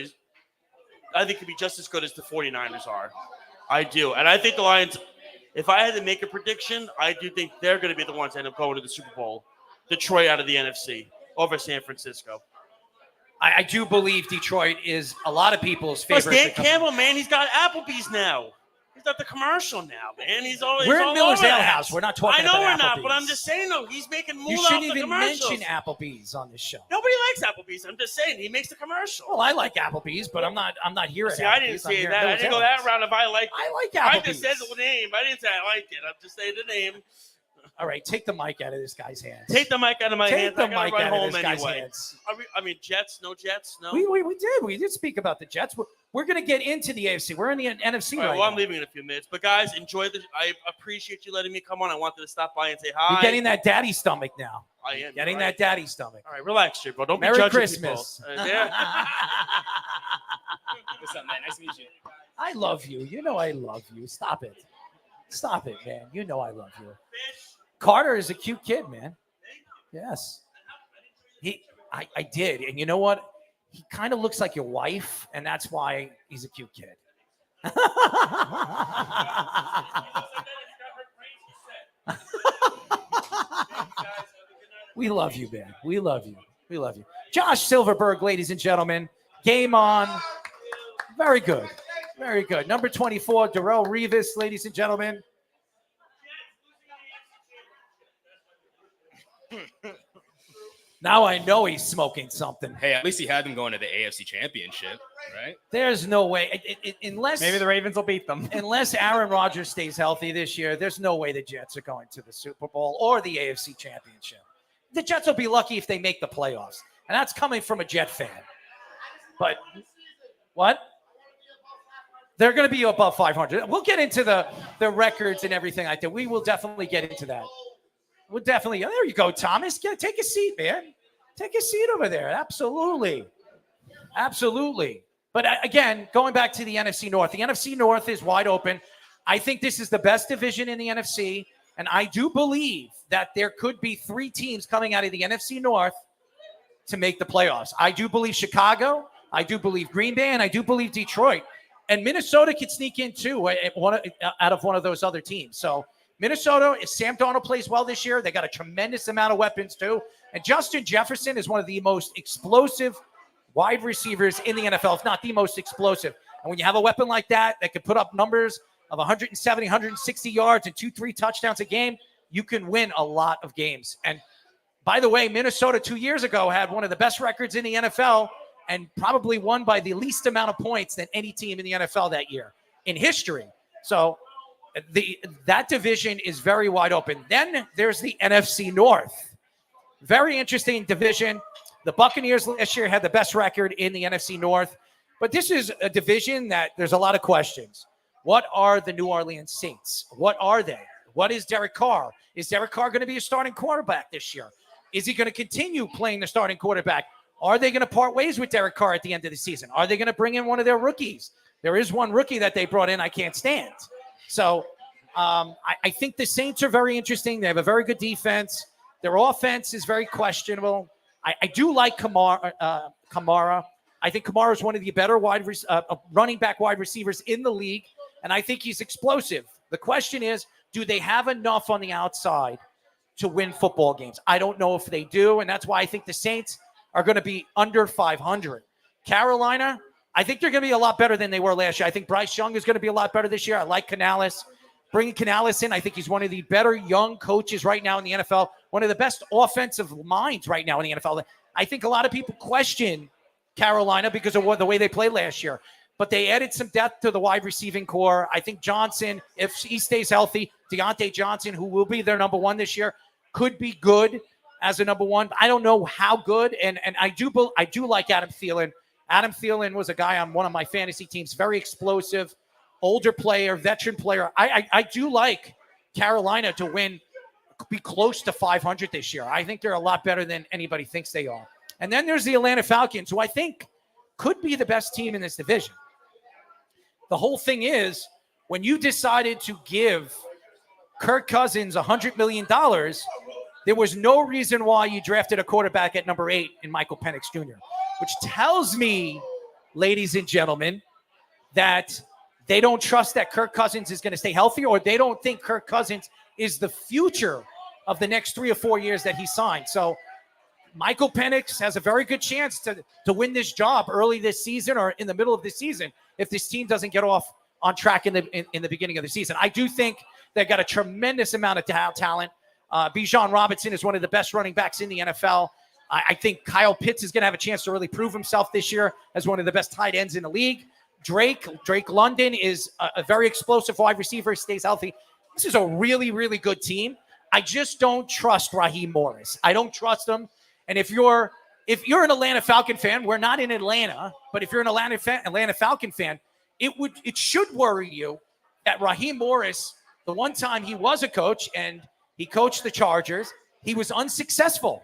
could be just as good as the 49ers are. I do. And I think the Lions, if I had to make a prediction, I do think they're going to be the ones that end up going to the Super Bowl. Detroit out of the NFC over San Francisco. I do believe Detroit is a lot of people's favorite. Plus Dan Campbell, man, he's got Applebee's now. He's got the commercial now, man. We're in Miller's Ale House. We're not talking about I know we're not, Applebee's. but I'm just saying, though, he's making moolah You off shouldn't the even commercials. mention Applebee's on this show. Nobody likes Applebee's. I'm just saying he makes the commercial. Well, I like Applebe's, but I'm not here at See, Applebe's. I didn't say that. I didn't go that round if I liked it. I like Applebee's. I just said the name. I didn't say I liked it. I'm just saying the name. All right, take the mic out of this guy's hands. Take the mic out of my hands. Take the I mic gotta run out of home this guy's anyway. hands. I mean, Jets? No Jets? No? We did speak about the Jets. We're going to get into the AFC. We're in the NFC All right, right well, now. I'm leaving in a few minutes. But, guys, enjoy this. I appreciate you letting me come on. I wanted to stop by and say hi. You're getting that daddy stomach now. I am. Getting right. that daddy stomach. All right, relax, bro. Don't Merry be judging Christmas. people. Yeah. What's up, man? Nice to meet you. I love you. You know I love you. Stop it. Stop it, man. You know I love you. Carter is a cute kid, man. Yes. I did. And you know what? He kind of looks like your wife, and that's why he's a cute kid. We love you, man. We love you. We love you. Josh Silverberg, ladies and gentlemen. Game on. Very good. Very good. Number 24, Darrell Revis, ladies and gentlemen. Now I know he's smoking something. Hey, at least he had them going to the AFC Championship, right? There's no way. Unless Maybe the Ravens will beat them. Unless Aaron Rodgers stays healthy this year, there's no way the Jets are going to the Super Bowl or the AFC Championship. The Jets will be lucky if they make the playoffs. And that's coming from a Jet fan. But what? They're going to be above 500. We'll get into the records and everything like that. We will definitely get into that. We'll definitely. There you go, Thomas. Take a seat, man. Take a seat over there. Absolutely. Absolutely. But again, going back to the NFC North, the NFC North is wide open. I think this is the best division in the NFC. And I do believe that there could be 3 teams coming out of the NFC North to make the playoffs. I do believe Chicago. I do believe Green Bay. And I do believe Detroit. And Minnesota could sneak in too out of one of those other teams. So Minnesota, if Sam Darnold plays well this year, they got a tremendous amount of weapons too. And Justin Jefferson is one of the most explosive wide receivers in the NFL, if not the most explosive. And when you have a weapon like that could put up numbers of 170, 160 yards and 2-3 touchdowns a game, you can win a lot of games. And by the way, Minnesota 2 years ago had one of the best records in the NFL and probably won by the least amount of points than any team in the NFL that year in history. So that division is very wide open. Then there's the NFC North. Very interesting division. The Buccaneers last year had the best record in the NFC North. But this is a division that there's a lot of questions. What are the New Orleans Saints? What are they? What is Derek Carr? Is Derek Carr going to be a starting quarterback this year? Is he going to continue playing the starting quarterback? Are they going to part ways with Derek Carr at the end of the season? Are they going to bring in one of their rookies? There is one rookie that they brought in I can't stand. So I think the Saints are very interesting. They have a very good defense. Their offense is very questionable. I do like Kamara. I think Kamara is one of the better running back wide receivers in the league, and I think he's explosive. The question is, do they have enough on the outside to win football games? I don't know if they do, and that's why I think the Saints are going to be under 500. Carolina, I think they're going to be a lot better than they were last year. I think Bryce Young is going to be a lot better this year. I like Canales. bringing Canales in. I think he's one of the better young coaches right now in the NFL, one of the best offensive minds right now in the NFL. I think a lot of people question Carolina because of the way they played last year, but they added some depth to the wide receiving core. I think Johnson, if he stays healthy, Deontay Johnson, who will be their number one this year, could be good as a number one. I don't know how good, and I do like Adam Thielen. Adam Thielen was a guy on one of my fantasy teams, very explosive, older player, veteran player. I do like Carolina to be close to 500 this year. I think they're a lot better than anybody thinks they are. And then there's the Atlanta Falcons, who I think could be the best team in this division. The whole thing is, when you decided to give Kirk Cousins $100 million, there was no reason why you drafted a quarterback at number 8 in Michael Penix Jr., which tells me, ladies and gentlemen, that they don't trust that Kirk Cousins is going to stay healthy, or they don't think Kirk Cousins is the future of the next 3 or 4 years that he signed. So Michael Penix has a very good chance to win this job early this season or in the middle of the season if this team doesn't get off on track in the beginning of the season. I do think they've got a tremendous amount of talent. Bijan Robinson is one of the best running backs in the NFL. I think Kyle Pitts is going to have a chance to really prove himself this year as one of the best tight ends in the league. Drake London is a very explosive wide receiver. He stays healthy. This is a really, really good team. I just don't trust Raheem Morris. I don't trust him. And if you're an Atlanta Falcon fan, we're not in Atlanta, but if you're an Atlanta Falcon fan, it should worry you that Raheem Morris, the one time he was a coach and he coached the Chargers, he was unsuccessful.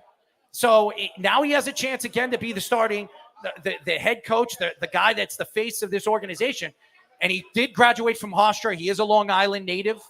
So now he has a chance again to be the head coach, the guy that's the face of this organization. And he did graduate from Hofstra. He is a Long Island native.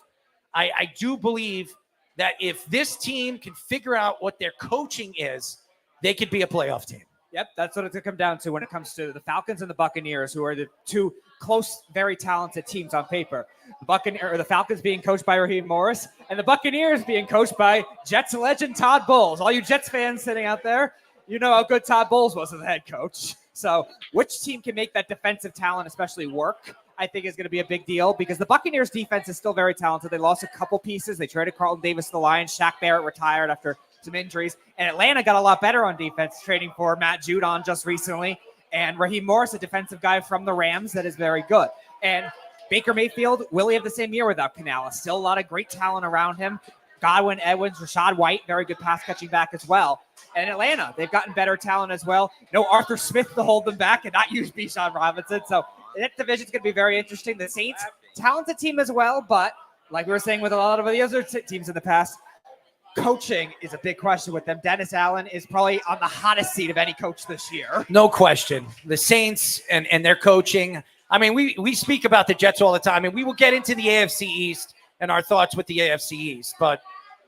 I do believe that if this team can figure out what their coaching is, they could be a playoff team. Yep, that's what it's going to come down to when it comes to the Falcons and the Buccaneers, who are the two close, very talented teams on paper. The Falcons being coached by Raheem Morris, and the Buccaneers being coached by Jets legend Todd Bowles. All you Jets fans sitting out there, you know how good Todd Bowles was as a head coach. So which team can make that defensive talent especially work, I think is going to be a big deal, because the Buccaneers defense is still very talented. They lost a couple pieces. They traded Carlton Davis to the Lions. Shaq Barrett retired after some injuries. And Atlanta got a lot better on defense, trading for Matt Judon just recently. And Raheem Morris, a defensive guy from the Rams that is very good. And Baker Mayfield, will he have the same year without Canales? Still a lot of great talent around him. Godwin, Edwards, Rashad White, very good pass catching back as well. And Atlanta, they've gotten better talent as well. No Arthur Smith to hold them back and not use Bijan Robinson. So that division's going to be very interesting. The Saints, talented team as well, but like we were saying with a lot of the other teams in the past, coaching is a big question with them. Dennis Allen is probably on the hottest seat of any coach this year. No question. The Saints and their coaching. I mean, we speak about the Jets all the time, and we will get into the AFC East and our thoughts with the AFC East. But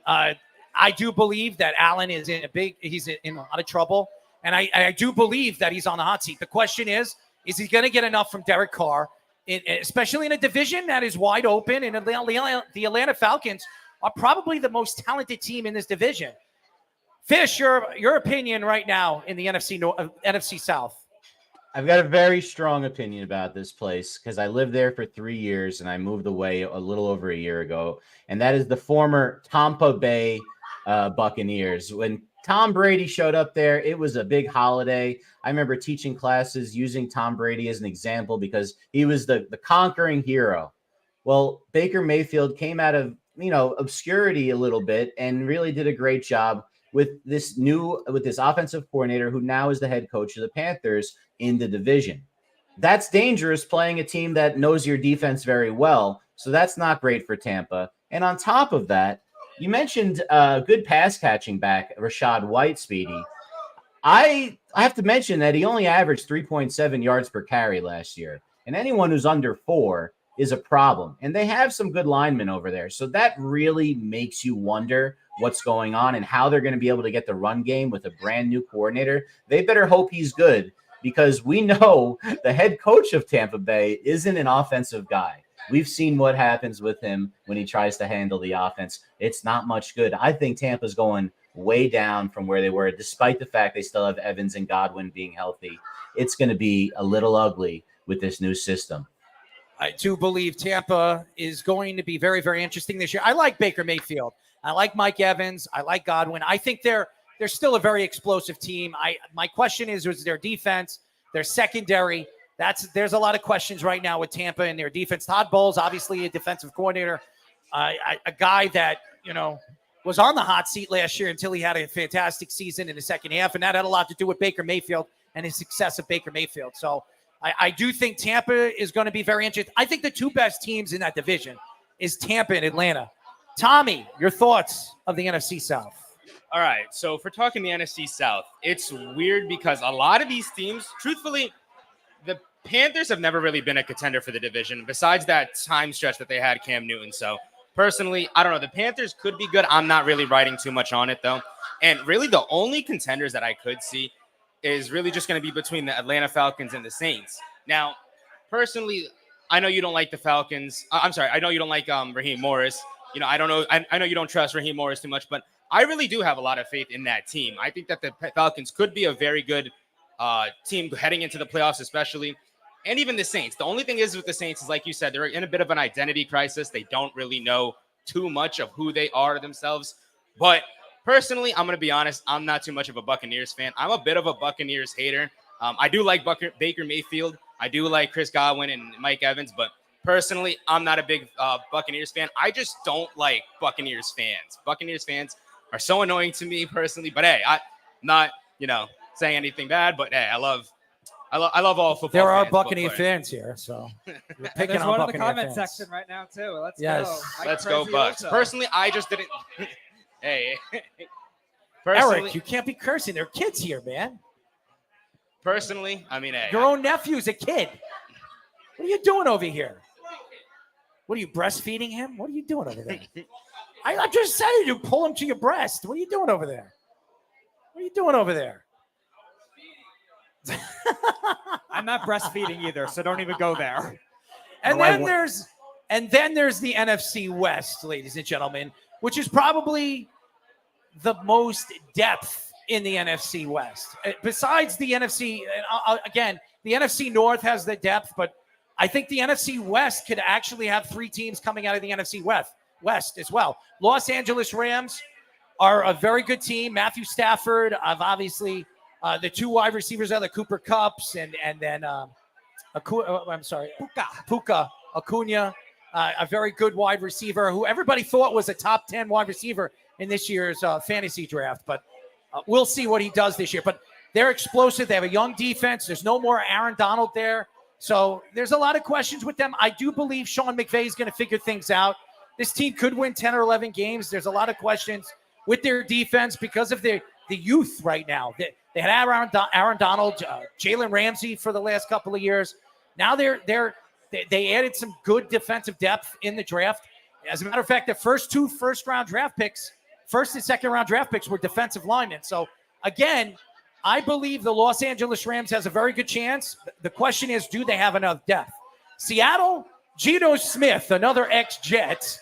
I do believe that Allen is he's in a lot of trouble. And I do believe that he's on the hot seat. The question is he going to get enough from Derek Carr, especially in a division that is wide open? And the Atlanta Falcons are probably the most talented team in this division. Fish, your opinion right now in the NFC South. I've got a very strong opinion about this place because I lived there for 3 years and I moved away a little over a year ago. And that is the former Tampa Bay Buccaneers. When Tom Brady showed up there, it was a big holiday. I remember teaching classes using Tom Brady as an example because he was the conquering hero. Well, Baker Mayfield came out of obscurity a little bit and really did a great job with this offensive coordinator who now is the head coach of the Panthers in the division. That's dangerous, playing a team that knows your defense very well. So that's not great for Tampa. And on top of that, you mentioned good pass catching back, Rashad White, Speedy. I have to mention that he only averaged 3.7 yards per carry last year. And anyone who's under 4 is a problem. And they have some good linemen over there. So that really makes you wonder what's going on and how they're going to be able to get the run game with a brand new coordinator. They better hope he's good, because we know the head coach of Tampa Bay isn't an offensive guy. We've seen what happens with him when he tries to handle the offense. It's not much good. I think Tampa's going way down from where they were, despite the fact they still have Evans and Godwin being healthy. It's going to be a little ugly with this new system. I do believe Tampa is going to be very, very interesting this year. I like Baker Mayfield. I like Mike Evans. I like Godwin. I think they're still a very explosive team. My question is their defense, their secondary. There's a lot of questions right now with Tampa and their defense. Todd Bowles, obviously a defensive coordinator, a guy that, was on the hot seat last year until he had a fantastic season in the second half, and that had a lot to do with Baker Mayfield and his success of Baker Mayfield. So I do think Tampa is going to be very interesting. I think the two best teams in that division is Tampa and Atlanta. Tommy, your thoughts of the NFC South? All right, so if we're talking the NFC South, it's weird because a lot of these teams, truthfully, the Panthers have never really been a contender for the division besides that time stretch that they had Cam Newton. So personally, I don't know. The Panthers could be good. I'm not really writing too much on it, though. And really the only contenders that I could see is really just going to be between the Atlanta Falcons and the Saints. Now, personally, I know you don't like the Falcons. I'm sorry. I know you don't like Raheem Morris. I don't know. I know you don't trust Raheem Morris too much, but I really do have a lot of faith in that team. I think that the Falcons could be a very good team heading into the playoffs, especially. And even the Saints. The only thing is with the Saints is, like you said, they're in a bit of an identity crisis. They don't really know too much of who they are themselves. But personally, I'm going to be honest. I'm not too much of a Buccaneers fan. I'm a bit of a Buccaneers hater. I do like Baker Mayfield. I do like Chris Godwin and Mike Evans. But personally, I'm not a big Buccaneers fan. I just don't like Buccaneers fans. Buccaneers fans are so annoying to me personally. But, hey, I'm not, saying anything bad. But, hey, I love all football. There are fans, Buccaneer fans here, so you're picking There's on one in the Buccaneer comment fans. section right now too. Let's Yes. go. Let's go, Bucks. Personally, I just didn't. Hey, Eric, you can't be cursing. There are kids here, man. Personally, I mean, hey, Your own nephew's a kid. What are you doing over here? What are you breastfeeding him? What are you doing over there? I just said you pull him to your breast. What are you doing over there? What are you doing over there? I'm not breastfeeding either, so don't even go there. And then there's the NFC West, ladies and gentlemen, which is probably the most depth in the NFC West. Besides the NFC, again, the NFC North has the depth, but I think the NFC West could actually have three teams coming out of the NFC West as well. Los Angeles Rams are a very good team. Matthew Stafford, obviously. The two wide receivers are the Cooper Kupps and then Puka Acuna, a very good wide receiver who everybody thought was a top 10 wide receiver in this year's fantasy draft. But we'll see what he does this year. But they're explosive. They have a young defense. There's no more Aaron Donald there. So there's a lot of questions with them. I do believe Sean McVay is going to figure things out. This team could win 10 or 11 games. There's a lot of questions with their defense because of the youth right now. They had Aaron Donald, Jalen Ramsey for the last couple of years. Now they added some good defensive depth in the draft. As a matter of fact, the first two first and second round draft picks were defensive linemen. So again, I believe the Los Angeles Rams has a very good chance. The question is, do they have enough depth? Seattle, Geno Smith, another ex-Jet,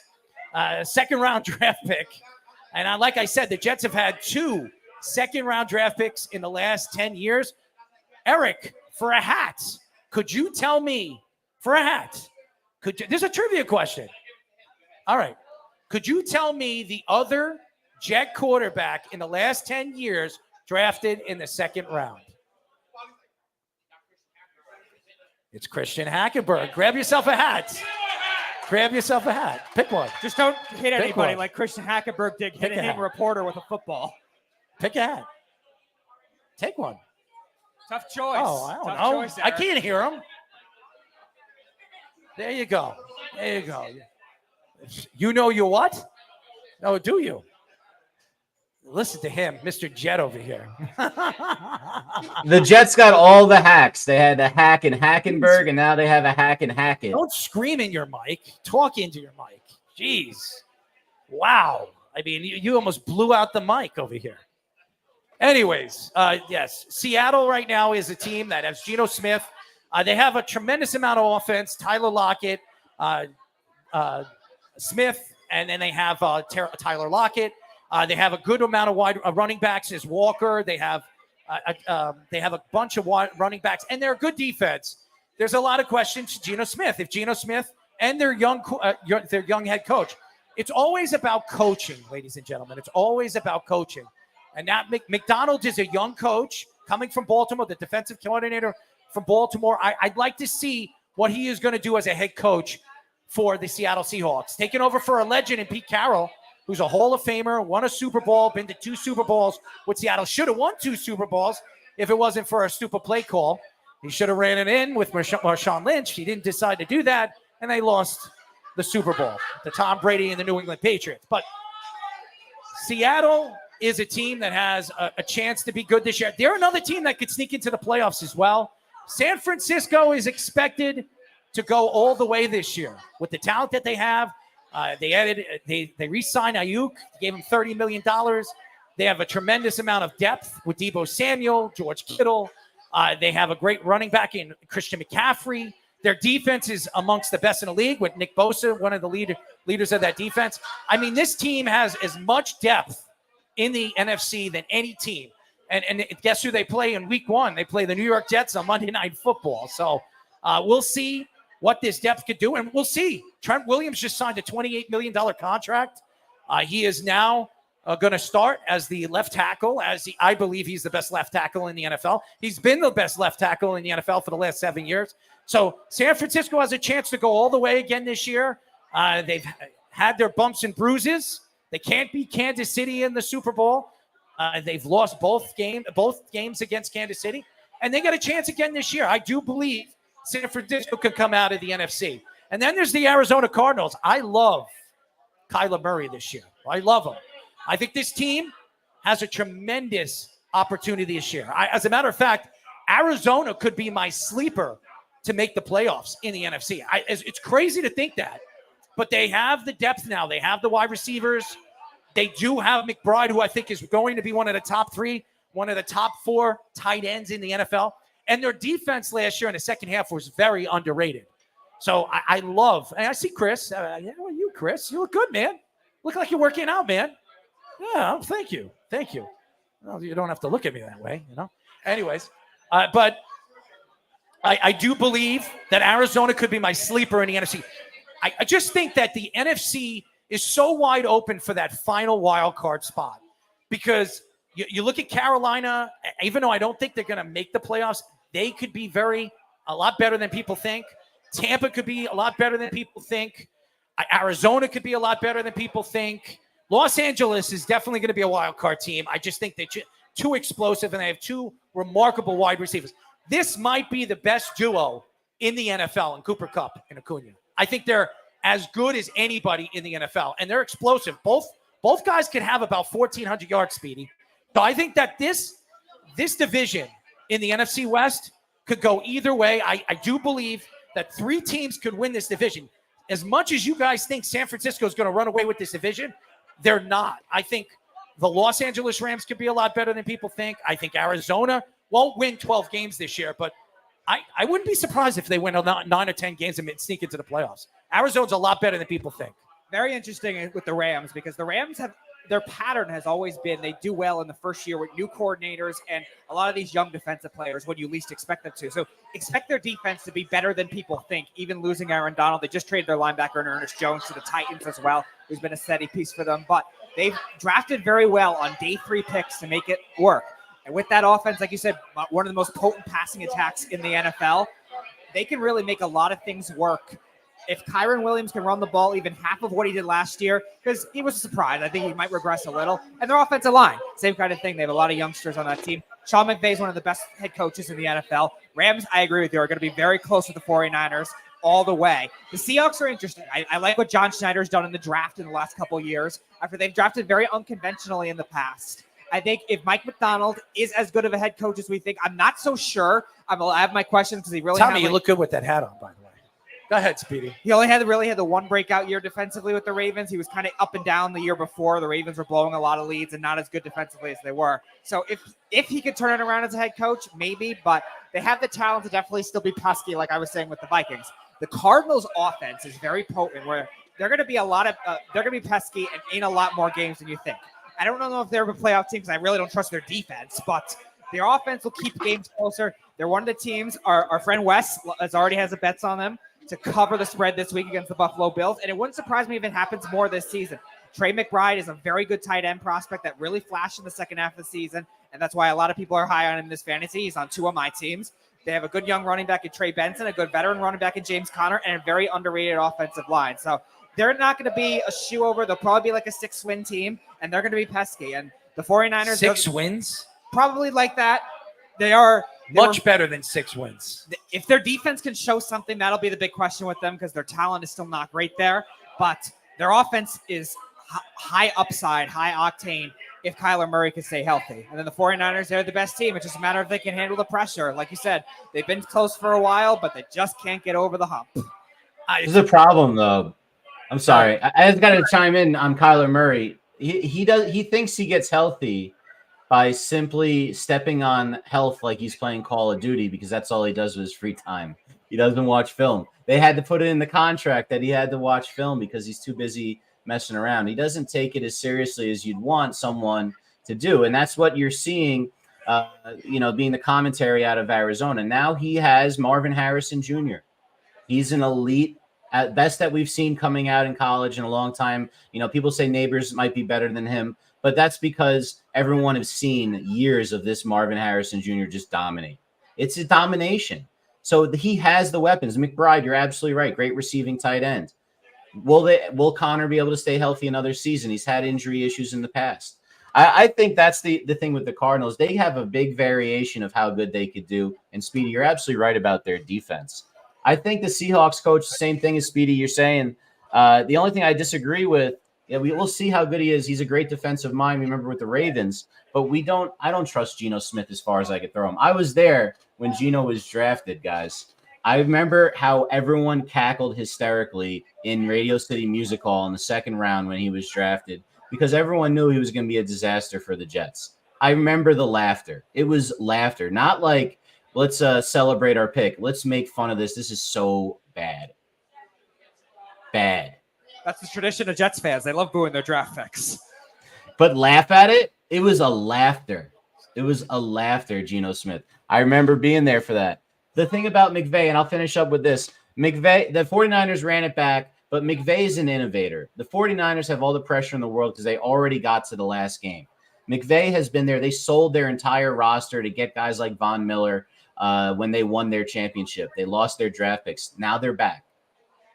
second round draft pick. And like I said, the Jets have had two second-round draft picks in the last 10 years. Eric, for a hat, could you tell me, this is a trivia question. All right. Could you tell me the other Jet quarterback in the last 10 years drafted in the second round? It's Christian Hackenberg. Grab yourself a hat. Pick one. Just don't hit anybody one. like Christian Hackenberg did hitting a reporter with a football. Pick a hat. Take one. Tough choice. Oh, I don't Tough know. choice, I Eric. can't hear him. There you go. You know you what? No, do you? Listen to him, Mr. Jet over here. The Jets got all the hacks. They had a hack in Hackenberg, and now they have a hack in Hackett. Don't scream in your mic. Talk into your mic. Jeez. Wow. I mean, you almost blew out the mic over here. Anyways, yes, Seattle right now is a team that has Geno Smith. They have a tremendous amount of offense. Tyler Lockett, Smith, and then they have Tyler Lockett. They have a good amount of wide running backs as Walker. They have a bunch of running backs, and they're a good defense. there's a lot of questions to Geno Smith. If Geno Smith and their young head coach, it's always about coaching, ladies and gentlemen. It's always about coaching. And that McDonald is a young coach coming from Baltimore, the defensive coordinator from Baltimore. I'd like to see what he is going to do as a head coach for the Seattle Seahawks. Taking over for a legend in Pete Carroll, who's a Hall of Famer, won a Super Bowl, been to 2 Super Bowls with Seattle. Should have won 2 Super Bowls if it wasn't for a stupid play call. He should have ran it in with Marshawn Lynch. He didn't decide to do that, and they lost the Super Bowl to Tom Brady and the New England Patriots. But Seattle is a team that has a chance to be good this year. They're another team that could sneak into the playoffs as well. San Francisco is expected to go all the way this year with the talent that they have. They re-signed Ayuk, gave him $30 million. They have a tremendous amount of depth with Deebo Samuel, George Kittle. They have a great running back in Christian McCaffrey. Their defense is amongst the best in the league with Nick Bosa, one of the leaders of that defense. I mean, this team has as much depth in the NFC than any team. And guess who they play in week 1? They play the New York Jets on Monday Night Football. So we'll see what this depth could do. And we'll see. Trent Williams just signed a $28 million contract. He is now going to start as the left tackle, I believe he's the best left tackle in the NFL. He's been the best left tackle in the NFL for the last 7 years. So San Francisco has a chance to go all the way again this year. They've had their bumps and bruises. They can't beat Kansas City in the Super Bowl. They've lost both games against Kansas City, and they got a chance again this year. I do believe San Francisco could come out of the NFC. And then there's the Arizona Cardinals. I love Kyler Murray this year. I love him. I think this team has a tremendous opportunity this year. As a matter of fact, Arizona could be my sleeper to make the playoffs in the NFC. It's crazy to think that, but they have the depth now. They have the wide receivers. They do have McBride, who I think is going to be one of the top 3, one of the top 4 tight ends in the NFL. And their defense last year in the second half was very underrated. So I love, and I see Chris. You, Chris, you look good, man. Look like you're working out, man. Yeah, thank you. Thank you. Well, you don't have to look at me that way, you know. Anyways, but I do believe that Arizona could be my sleeper in the NFC. I just think that the NFC is so wide open for that final wild card spot because you look at Carolina, even though I don't think they're going to make the playoffs, they could be a lot better than people think. Tampa could be a lot better than people think. Arizona could be a lot better than people think. Los Angeles is definitely going to be a wild card team. I just think they're too explosive, and they have 2 remarkable wide receivers. This might be the best duo in the NFL in Cooper Kupp and Acuna. I think they're as good as anybody in the NFL, and they're explosive. Both guys can have about 1,400 yards, Speedy. So I think that this division in the NFC West could go either way. I do believe that 3 teams could win this division. As much as you guys think San Francisco is going to run away with this division, they're not. I think the Los Angeles Rams could be a lot better than people think. I think Arizona won't win 12 games this year, but I wouldn't be surprised if they win 9 or 10 games and sneak into the playoffs. Arizona's a lot better than people think. Very interesting with the Rams because the Rams have their pattern has always been they do well in the first year with new coordinators and a lot of these young defensive players when you least expect them to. So expect their defense to be better than people think, even losing Aaron Donald. They just traded their linebacker Ernest Jones to the Titans as well, who's been a steady piece for them. But they've drafted very well on day 3 picks to make it work. And with that offense, like you said, one of the most potent passing attacks in the NFL, they can really make a lot of things work. If Kyron Williams can run the ball even half of what he did last year, because he was a surprise. I think he might regress a little. And their offensive line, same kind of thing. They have a lot of youngsters on that team. Sean McVay is one of the best head coaches in the NFL. Rams, I agree with you, are going to be very close with the 49ers all the way. The Seahawks are interesting. I like what John Schneider's done in the draft in the last couple of years after they've drafted very unconventionally in the past. I think if Mike McDonald is as good of a head coach as we think, I'm not so sure. I have my questions because he really Tommy, you look good with that hat on, by the way. Go ahead, Speedy. He only had the one breakout year defensively with the Ravens. He was kind of up and down the year before. The Ravens were blowing a lot of leads and not as good defensively as they were. So if he could turn it around as a head coach, maybe, but they have the talent to definitely still be pesky, like I was saying with the Vikings. The Cardinals' offense is very potent, where they're going to be they're going to be pesky and in a lot more games than you think. I don't know if they're a playoff team because I really don't trust their defense, but Their offense will keep games closer. They're one of the teams. Our friend Wes already has a bets on them to cover the spread this week against the Buffalo Bills. And it wouldn't surprise me if it happens more this season. Trey McBride is a very good tight end prospect that really flashed in the second half of the season. And that's why a lot of people are high on him in this fantasy. He's on 2 of my teams. They have a good young running back in Trey Benson, a good veteran running back in James Conner, and a very underrated offensive line. So they're not going to be a shoe over. They'll probably be like a 6-win team, and they're going to be pesky. And the 49ers— 6 wins? Probably like that. They are much better than 6 wins. If their defense can show something, that'll be the big question with them because their talent is still not great there. But their offense is high upside, high octane if Kyler Murray can stay healthy. And then the 49ers, they're the best team. It's just a matter of if they can handle the pressure. Like you said, they've been close for a while, but they just can't get over the hump. There's a problem, though. I'm sorry. I just got to chime in on Kyler Murray. He thinks he gets healthy by simply stepping on health like he's playing Call of Duty because that's all he does with his free time. He doesn't watch film. They had to put it in the contract that he had to watch film because he's too busy messing around. He doesn't take it as seriously as you'd want someone to do. And that's what you're seeing, being the commentary out of Arizona. Now he has Marvin Harrison Jr. He's an elite, at best that we've seen coming out in college in a long time. People say Neighbors might be better than him, but that's because everyone has seen years of this Marvin Harrison Jr. just dominate. It's a domination. So he has the weapons. McBride, you're absolutely right. Great receiving tight end. Will Connor be able to stay healthy another season? He's had injury issues in the past. I think that's the thing with the Cardinals. They have a big variation of how good they could do. And Speedy, you're absolutely right about their defense. I think the Seahawks coach, the same thing as Speedy, you're saying. The only thing I disagree with, we'll see how good he is. He's a great defensive mind. Remember with the Ravens, but I don't trust Geno Smith as far as I could throw him. I was there when Geno was drafted, guys. I remember how everyone cackled hysterically in Radio City Music Hall in the second round when he was drafted because everyone knew he was going to be a disaster for the Jets. I remember the laughter. It was laughter, not like, let's celebrate our pick. Let's make fun of this. This is so bad. Bad. That's the tradition of Jets fans. They love booing their draft picks. But laugh at it. It was a laughter. It was a laughter, Geno Smith. I remember being there for that. The thing about McVay, and I'll finish up with this. McVay, the 49ers ran it back, but McVay is an innovator. The 49ers have all the pressure in the world because they already got to the last game. McVay has been there. They sold their entire roster to get guys like Von Miller when they won their championship. They lost their draft picks. Now they're back.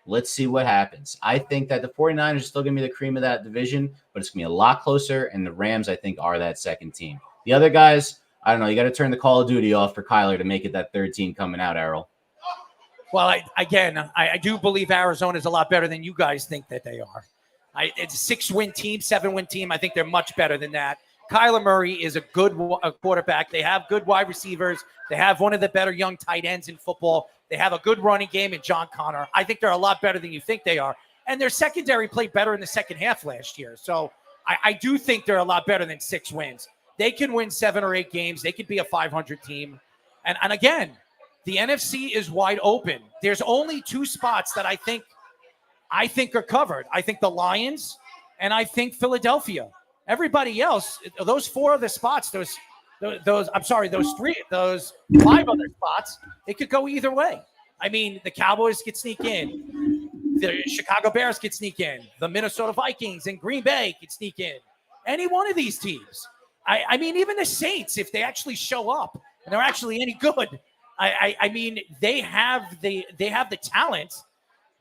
Let's see what happens. I think that the 49ers are still going to be the cream of that division, but it's going to be a lot closer, and the Rams, I think, are that second team. The other guys, I don't know. You got to turn the Call of Duty off for Kyler to make it that third team coming out, Errol. Well, I do believe Arizona is a lot better than you guys think that they are. It's a 6-win team, 7-win team. I think they're much better than that. Kyler Murray is a good quarterback. They have good wide receivers. They have one of the better young tight ends in football. They have a good running game in John Connor. I think they're a lot better than you think they are. And their secondary played better in the second half last year. So I do think they're a lot better than 6 wins. They can win 7 or 8 games. They could be a 500 team. And again, the NFC is wide open. There's only 2 spots that I think are covered. I think the Lions and I think Philadelphia. Everybody else, those 4 other spots, those 5 other spots, it could go either way. I mean, the Cowboys could sneak in. The Chicago Bears could sneak in. The Minnesota Vikings and Green Bay could sneak in. Any one of these teams. I mean, even the Saints, if they actually show up and they're actually any good, I mean, they have the talent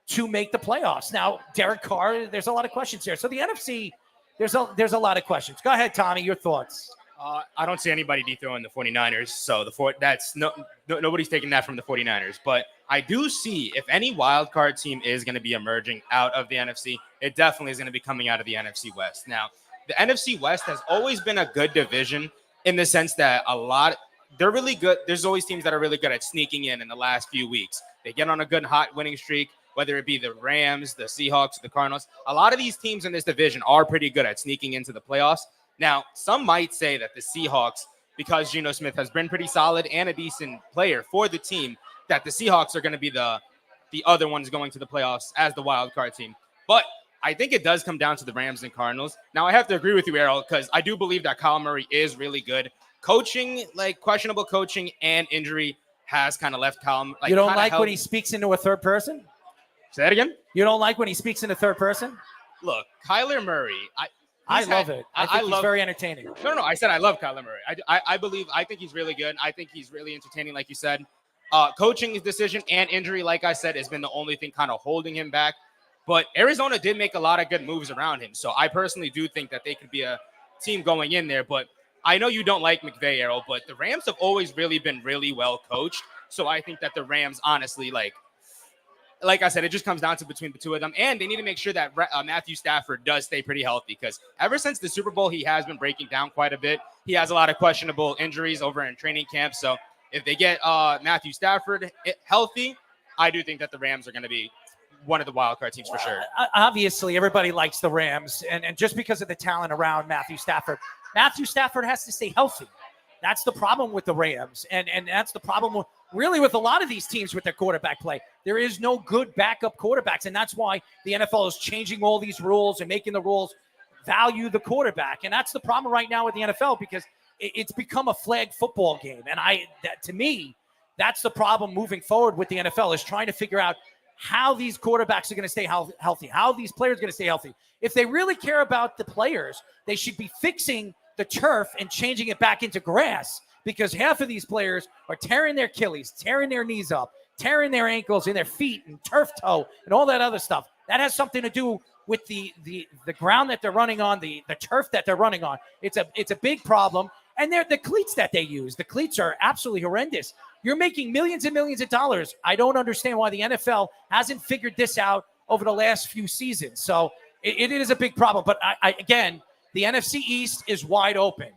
to make the playoffs. Now, Derek Carr, there's a lot of questions here. So the NFC, there's a lot of questions. Go ahead, Tommy, your thoughts. I don't see anybody dethrowing the 49ers, so nobody's taking that from the 49ers. But I do see if any wild card team is going to be emerging out of the NFC, it definitely is going to be coming out of the NFC West. Now, the NFC West has always been a good division in the sense that they're really good. There's always teams that are really good at sneaking in the last few weeks. They get on a good hot winning streak, whether it be the Rams, the Seahawks, the Cardinals. A lot of these teams in this division are pretty good at sneaking into the playoffs. Now, some might say that the Seahawks, because Geno Smith has been pretty solid and a decent player for the team, that the Seahawks are going to be the other ones going to the playoffs as the wild card team. But I think it does come down to the Rams and Cardinals. Now, I have to agree with you, Errol, because I do believe that Kyler Murray is really good. coaching, like questionable coaching and injury has kind of left Colin. You don't like when he speaks into a third person? Say that again? You don't like when he speaks in a third person? Look, Kyler Murray. I love it. I think he's very entertaining. No, I said I love Kyler Murray. I think he's really good. I think he's really entertaining, like you said. Coaching decision and injury, like I said, has been the only thing kind of holding him back. But Arizona did make a lot of good moves around him. So I personally do think that they could be a team going in there. But I know you don't like McVay, Errol, but the Rams have always really been really well coached. So I think that the Rams, honestly, like I said, it just comes down to between the two of them. And they need to make sure that Matthew Stafford does stay pretty healthy, because ever since the Super Bowl, he has been breaking down quite a bit. He has a lot of questionable injuries over in training camp. So if they get Matthew Stafford healthy, I do think that the Rams are going to be one of the wild card teams for sure. Obviously, everybody likes the Rams. And just because of the talent around Matthew Stafford has to stay healthy. That's the problem with the Rams. And that's the problem with a lot of these teams with their quarterback play. There is no good backup quarterbacks. And that's why the NFL is changing all these rules and making the rules value the quarterback. And that's the problem right now with the NFL, because it's become a flag football game. And to me, that's the problem moving forward with the NFL, is trying to figure out how these quarterbacks are going to stay healthy, how these players are going to stay healthy. If they really care about the players, they should be fixing the turf and changing it back into grass, because half of these players are tearing their Achilles, tearing their knees up, tearing their ankles and their feet and turf toe and all that other stuff. That has something to do with the ground that they're running on, the turf that they're running on. It's a big problem. And the cleats that they use, the cleats are absolutely horrendous. You're making millions and millions of dollars. I don't understand why the NFL hasn't figured this out over the last few seasons. So it is a big problem. But again, the NFC East is wide open.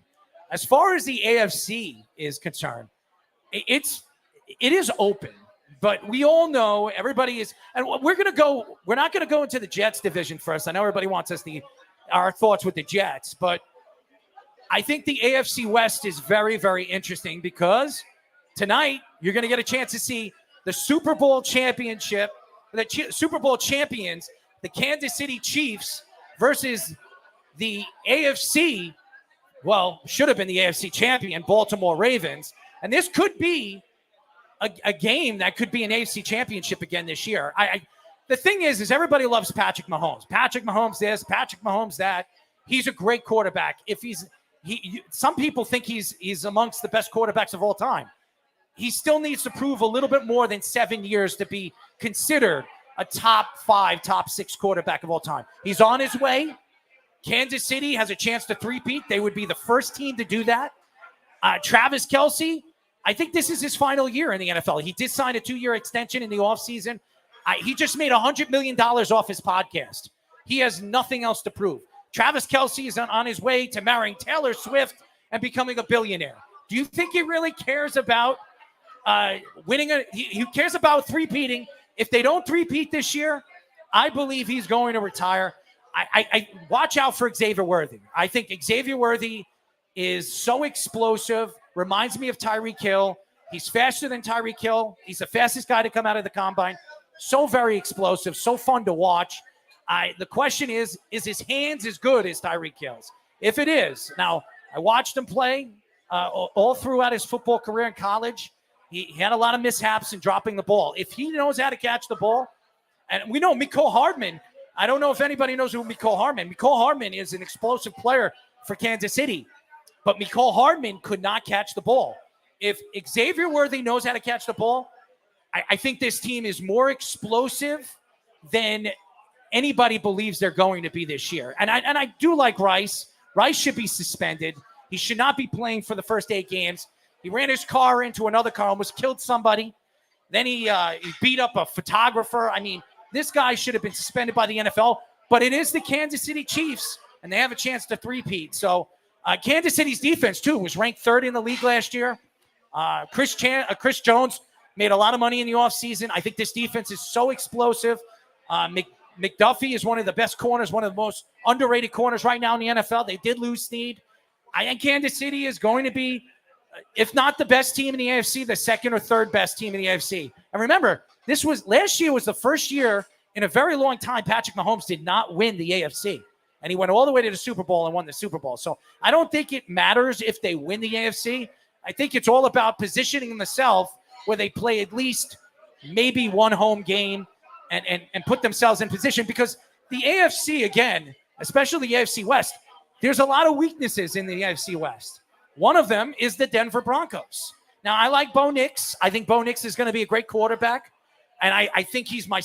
As far as the AFC is concerned, it is open. But we all know everybody is, and we're not going to go into the Jets division first. I know everybody wants our thoughts with the Jets, but I think the AFC West is very, very interesting, because tonight you're going to get a chance to see the Super Bowl championship, Super Bowl champions, the Kansas City Chiefs, versus the AFC, should have been the AFC champion, Baltimore Ravens. And this could be a game that could be an AFC championship again this year. The thing is everybody loves Patrick Mahomes. Patrick Mahomes this, Patrick Mahomes that. He's a great quarterback. Some people think he's amongst the best quarterbacks of all time. He still needs to prove a little bit more than 7 years to be considered a top 5, top 6 quarterback of all time. He's on his way. Kansas City has a chance to three-peat. They would be the first team to do that. Travis Kelce, I think this is his final year in the NFL. He did sign a 2-year extension in the offseason. He just made $100 million off his podcast. He has nothing else to prove. Travis Kelce is on his way to marrying Taylor Swift and becoming a billionaire. Do you think he really cares about winning? He cares about three-peating. If they don't three-peat this year, I believe he's going to retire. I watch out for Xavier Worthy. I think Xavier Worthy is so explosive, reminds me of Tyreek Hill. He's faster than Tyreek Hill. He's the fastest guy to come out of the combine. So very explosive, so fun to watch. The question is his hands as good as Tyreek Hill's? If it is, now I watched him play all throughout his football career in college. He had a lot of mishaps in dropping the ball. If he knows how to catch the ball, and we know Mecole Hardman, I don't know if anybody knows who Mecole Hardman is an explosive player for Kansas City, but Mecole Hardman could not catch the ball. If Xavier Worthy knows how to catch the ball, I think this team is more explosive than anybody believes they're going to be this year. And I do like Rice. Rice should be suspended. He should not be playing for the first 8 games. He ran his car into another car, almost killed somebody. Then he beat up a photographer. I mean, this guy should have been suspended by the NFL, but it is the Kansas City Chiefs, and they have a chance to three-peat. So Kansas City's defense, too, was ranked 3rd in the league last year. Chris Jones made a lot of money in the offseason. I think this defense is so explosive. McDuffie is one of the best corners, one of the most underrated corners right now in the NFL. They did lose Snead. I think Kansas City is going to be, if not the best team in the AFC, the 2nd or 3rd best team in the AFC. And remember, last year was the first year in a very long time Patrick Mahomes did not win the AFC. and he went all the way to the Super Bowl and won the Super Bowl. So I don't think it matters if they win the AFC. I think it's all about positioning themselves where they play at least maybe one home game and put themselves in position, because the AFC, again, especially the AFC West, there's a lot of weaknesses in the AFC West. One of them is the Denver Broncos. Now, I like Bo Nix. I think Bo Nix is going to be a great quarterback, and I think he's the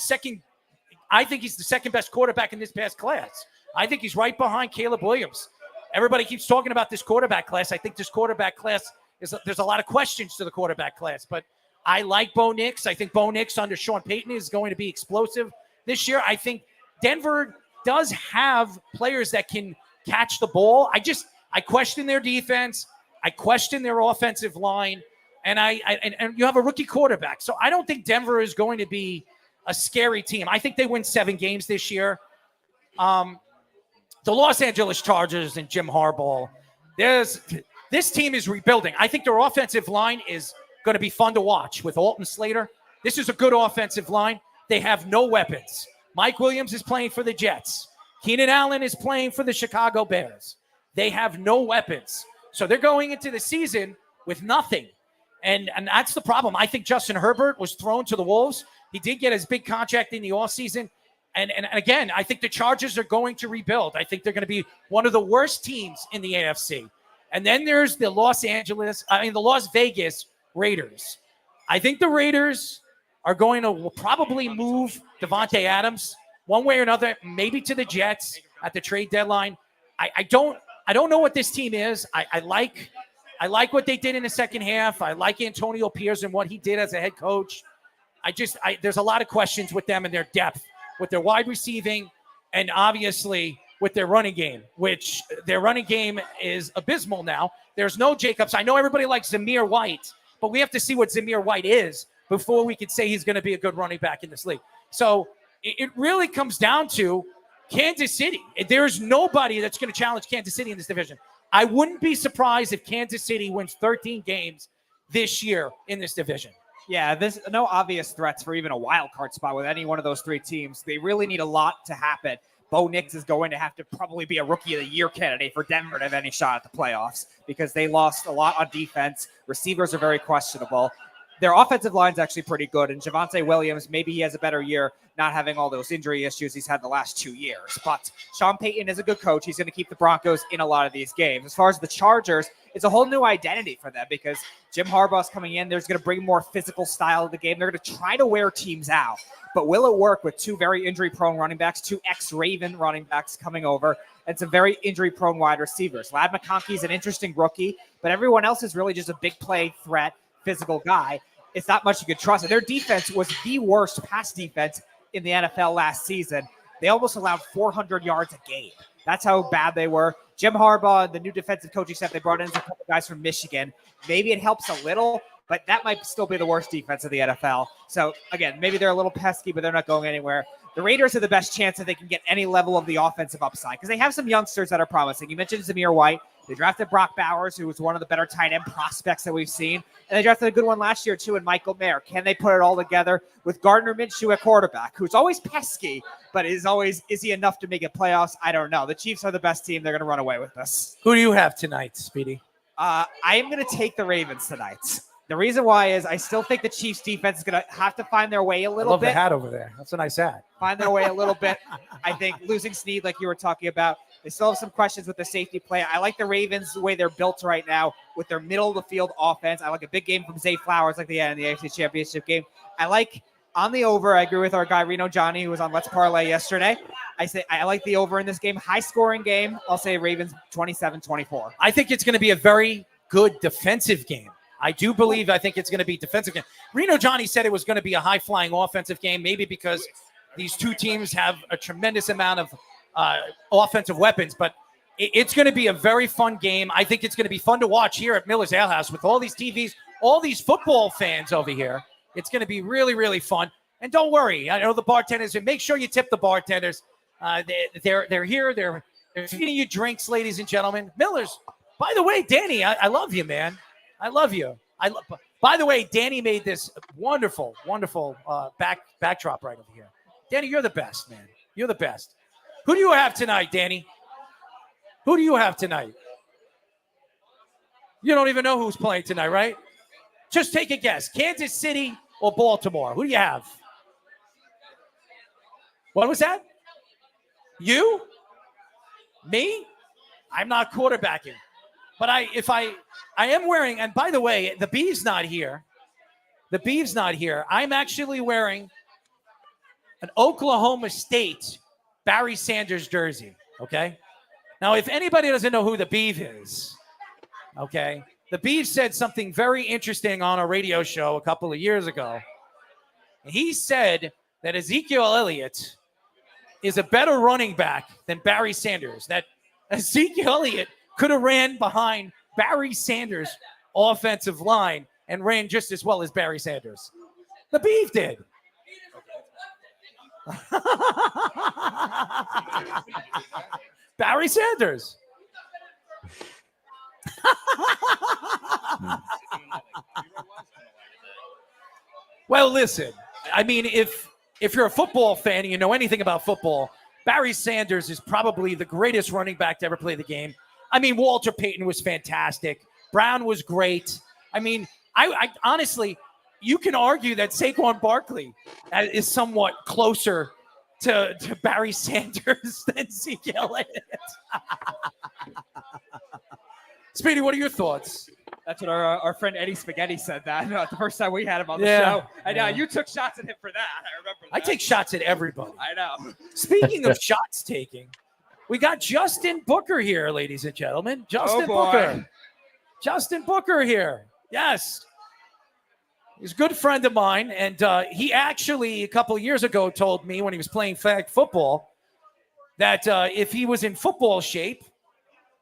second best quarterback in this past class. I think he's right behind Caleb Williams. Everybody keeps talking about this quarterback class. I think this quarterback class there's a lot of questions to the quarterback class, but I like Bo Nix. I think Bo Nix under Sean Payton is going to be explosive this year. I think Denver does have players that can catch the ball. I question their defense. I question their offensive line, and and you have a rookie quarterback. So I don't think Denver is going to be a scary team. I think they win 7 games this year. The Los Angeles Chargers and Jim Harbaugh, this team is rebuilding. I think their offensive line is going to be fun to watch with Alton Slater. This is a good offensive line. They have no weapons. Mike Williams is playing for the Jets. Keenan Allen is playing for the Chicago Bears. They have no weapons. So they're going into the season with nothing. And that's the problem. I think Justin Herbert was thrown to the wolves. He did get his big contract in the offseason. And again, I think the Chargers are going to rebuild. I think they're going to be one of the worst teams in the AFC. And then there's the Las Vegas Raiders. I think the Raiders are going to probably move Devontae Adams one way or another, maybe to the Jets at the trade deadline. I don't know what this team is. I like what they did in the second half. I like Antonio Pierce and what he did as a head coach. There's a lot of questions with them and their depth, with their wide receiving, and obviously with their running game, which their running game is abysmal now. There's no Jacobs. I know everybody likes Zamir White, but we have to see what Zamir White is before we could say he's going to be a good running back in this league. So it really comes down to Kansas City. There's nobody that's going to challenge Kansas City in this division. I wouldn't be surprised if Kansas City wins 13 games this year in this division. Yeah, there's no obvious threats for even a wild card spot with any one of those 3 teams. They really need a lot to happen. Bo Nix is going to have to probably be a Rookie of the Year candidate for Denver to have any shot at the playoffs, because they lost a lot on defense. Receivers are very questionable. Their offensive line's actually pretty good, and Javonte Williams, maybe he has a better year not having all those injury issues he's had the last 2 years. But Sean Payton is a good coach. He's going to keep the Broncos in a lot of these games. As far as the Chargers, it's a whole new identity for them, because Jim Harbaugh's coming in. There's going to bring more physical style to the game. They're going to try to wear teams out. But will it work with 2 very injury-prone running backs, 2 ex-Raven running backs coming over, and some very injury-prone wide receivers? Ladd McConkey's an interesting rookie, but everyone else is really just a big play threat, physical guy. It's not much you could trust. And their defense was the worst pass defense in the NFL last season. They almost allowed 400 yards a game. That's how bad they were. Jim Harbaugh, the new defensive coaching staff, they brought in a couple guys from Michigan. Maybe it helps a little, but that might still be the worst defense of the NFL. So, again, maybe they're a little pesky, but they're not going anywhere. The Raiders have the best chance that they can get any level of the offensive upside, because they have some youngsters that are promising. You mentioned Zamir White. They drafted Brock Bowers, who was one of the better tight end prospects that we've seen. And they drafted a good one last year, too, in Michael Mayer. Can they put it all together with Gardner Minshew at quarterback, who's always pesky, but is he enough to make it playoffs? I don't know. The Chiefs are the best team. They're going to run away with this. Who do you have tonight, Speedy? I am going to take the Ravens tonight. The reason why is I still think the Chiefs defense is going to have to find their way a little bit. I love the hat over there. That's a nice hat. Find their way a little bit. I think losing Snead, like you were talking about, they still have some questions with the safety play. I like the Ravens the way they're built right now with their middle of the field offense. I like a big game from Zay Flowers like they had in the AFC Championship game. I like on the over. I agree with our guy Reno Johnny, who was on Let's Parlay yesterday. I like the over in this game. High scoring game. I'll say Ravens 27-24. I think it's going to be a very good defensive game. I think it's going to be defensive game. Reno Johnny said it was going to be a high-flying offensive game, maybe because these two teams have a tremendous amount of offensive weapons, but it's going to be a very fun game. I think it's going to be fun to watch here at Miller's Ale House with all these TVs, all these football fans over here. It's going to be really, really fun. And don't worry, I know the bartenders, and make sure you tip the bartenders. They're here. They're feeding you drinks, ladies and gentlemen. Miller's, by the way, Danny, I love you, man. I love you. By the way, Danny made this wonderful, wonderful backdrop right over here. Danny, you're the best, man. You're the best. Who do you have tonight, Danny? Who do you have tonight? You don't even know who's playing tonight, right? Just take a guess. Kansas City or Baltimore? Who do you have? What was that? You? Me? I'm not quarterbacking. But I am wearing, and by the way, the Bee's not here. The Bee's not here. I'm actually wearing an Oklahoma State Barry Sanders jersey, okay? Now, if anybody doesn't know who the Beef is, okay, the Beef said something very interesting on a radio show a couple of years ago. He said that Ezekiel Elliott is a better running back than Barry Sanders, that Ezekiel Elliott could have ran behind Barry Sanders' offensive line and ran just as well as Barry Sanders. The Beef did. Barry Sanders. Well, listen, I mean, if you're a football fan and you know anything about football, Barry Sanders is probably the greatest running back to ever play the game. I mean, Walter Payton was fantastic. Brown was great. I mean, I honestly, you can argue that Saquon Barkley is somewhat closer to Barry Sanders than Ezekiel Elliott. Speedy, what are your thoughts? That's what our friend Eddie Spaghetti said that the first time we had him on the Yeah. show. I know you took shots at him for that. I remember that. I take shots at everybody. I know. Speaking of shots taking, we got Justin Booker here, ladies and gentlemen. Justin boy. Booker. Justin Booker here. Yes. He's a good friend of mine. And he actually, a couple of years ago, told me when he was playing flag football that if he was in football shape,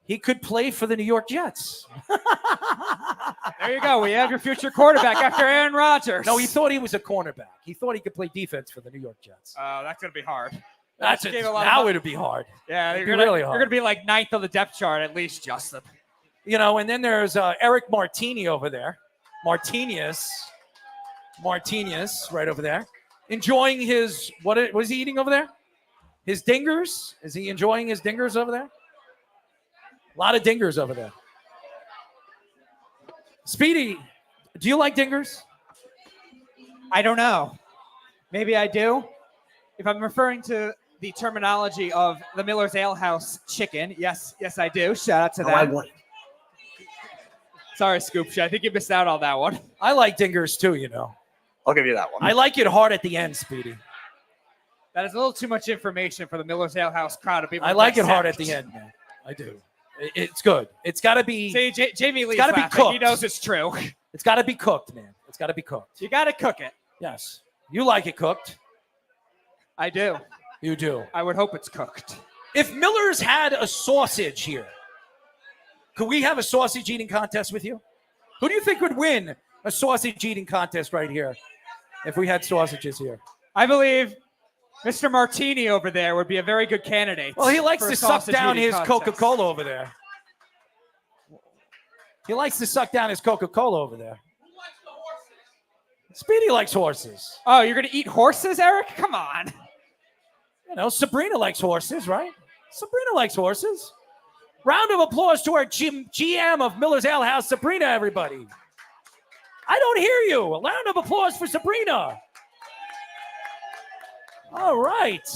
he could play for the New York Jets. There you go. We have your future quarterback after Aaron Rodgers. No, he thought he was a cornerback. He thought he could play defense for the New York Jets. That's going to be hard. That's it. Now it'd be hard. Yeah, It'd you're be really hard. You're going to be like ninth on the depth chart at least, Justin. You know, and then there's Eric Martini over there. Martinez right over there. Enjoying his, what is he eating over there? His dingers? Is he enjoying his dingers over there? A lot of dingers over there. Speedy, do you like dingers? I don't know. Maybe I do. If I'm referring to the terminology of the Miller's Ale House chicken, yes, I do. Shout out to that. Sorry, Scoop. I think you missed out on that one. I like dingers too, you know. I'll give you that one. I like it hard at the end, Speedy. That is a little too much information for the Miller's Ale House crowd of people. I like it hard at the end, man. I do. It's good. It's got to be. See, Jamie Lee's got to be laughing. cooked. He knows it's true. It's got to be cooked, man. It's got to be cooked. You got to cook it. Yes. You like it cooked. I do. You do. I would hope it's cooked. If Miller's had a sausage here, could we have a sausage eating contest with you? Who do you think would win a sausage eating contest right here if we had sausages here? I believe Mr. Martini over there would be a very good candidate. Well, he likes for to a suck sausage down eating his contest. Coca-Cola over there. He likes to suck down his Coca-Cola over there. Speedy likes horses. Oh, you're going to eat horses, Eric? Come on. You know, Sabrina likes horses, right? Sabrina likes horses. Round of applause to our GM of Miller's Ale House, Sabrina, everybody. I don't hear you. A round of applause for Sabrina. All right.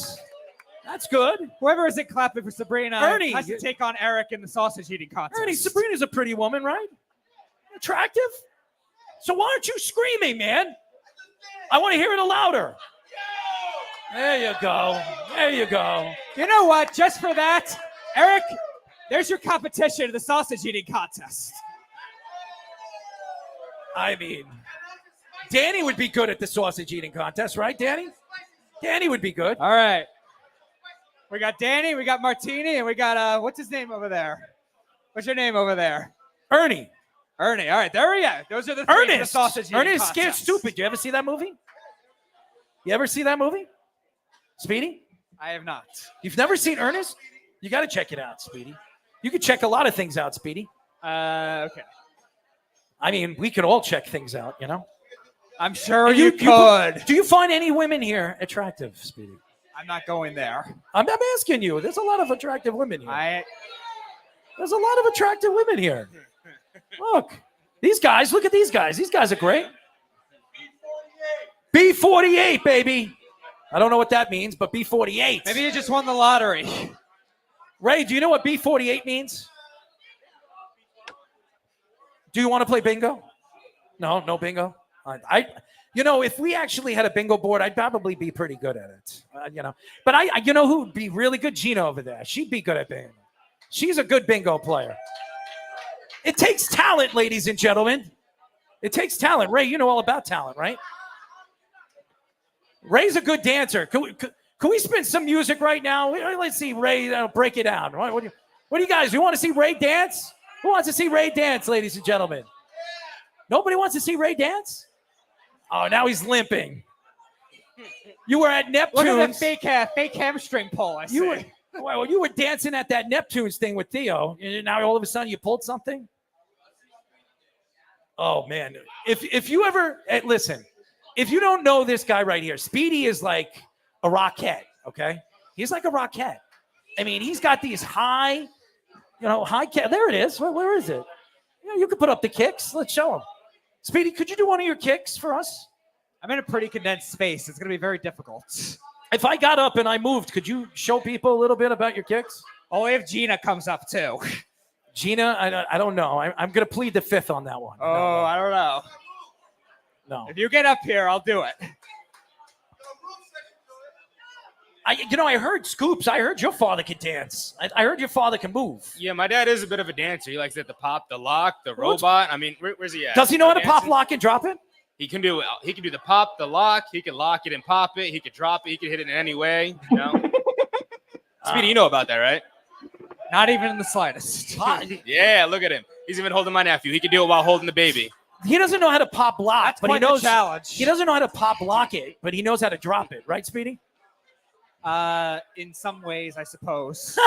That's good. Whoever isn't clapping for Sabrina Ernie, has to take on Eric in the sausage eating contest. Ernie, Sabrina's a pretty woman, right? Attractive? So why aren't you screaming, man? I want to hear it louder. There you go. There you go. You know what? Just for that, Eric, there's your competition in the sausage eating contest. I mean, Danny would be good at the sausage eating contest, right, Danny? Danny would be good. All right. We got Danny, we got Martini, and we got, what's his name over there? What's your name over there? Ernie. Ernie. All right, there we go. Those are the three for the Ernest. sausage eating Ernest contest. Scared Stupid. You ever see that movie? You ever see that movie? Speedy? I have not. You've never seen Ernest? You got to check it out, Speedy. You could check a lot of things out, Speedy. Okay. I mean, we could all check things out, you know? I'm sure you could. Do you find any women here attractive, Speedy? I'm not going there. I'm asking you. There's a lot of attractive women here. There's a lot of attractive women here. Look, these guys. Look at these guys. These guys are great. B48, baby. I don't know what that means, but B48. Maybe you just won the lottery. Ray, do you know what B48 means? Do you want to play bingo? No bingo. If we actually had a bingo board, I'd probably be pretty good at it. But you know who would be really good? Gina over there. She'd be good at bingo. She's a good bingo player. It takes talent, ladies and gentlemen. It takes talent. Ray, you know all about talent, right? Ray's a good dancer. Can we spin some music right now? Let's see Ray break it down. What do you guys? You want to see Ray dance? Who wants to see Ray dance, ladies and gentlemen? Nobody wants to see Ray dance? Oh, now he's limping. You were at Neptune's. Look at that fake hamstring pull. You were dancing at that Neptune's thing with Theo. And now all of a sudden you pulled something? Oh, man. If you ever listen, if you don't know this guy right here, Speedy is like a rockette, okay? He's like a rockette. I mean, he's got these high there it is. Where is it? You can put up the kicks. Let's show him. Speedy, could you do one of your kicks for us? I'm in a pretty condensed space. It's going to be very difficult. If I got up and I moved, could you show people a little bit about your kicks? Oh, if Gina comes up too. Gina, I don't know. I'm going to plead the fifth on that one. Oh, no. I don't know. No. If you get up here, I'll do it. I heard Scoops. I heard your father can dance. I heard your father can move. Yeah, my dad is a bit of a dancer. He likes to hit the pop, the lock, the robot. I mean, where's he at? Does he know how to pop, lock, and drop it? He can do the pop, the lock. He can lock it and pop it. He can drop it. He can hit it in any way. You know? Speedy, you know about that, right? Not even in the slightest. Yeah, look at him. He's even holding my nephew. He can do it while holding the baby. He doesn't know how to pop lock, That's but he quite the knows. challenge. He doesn't know how to pop lock it, but he knows how to drop it, right, Speedy? In some ways, I suppose.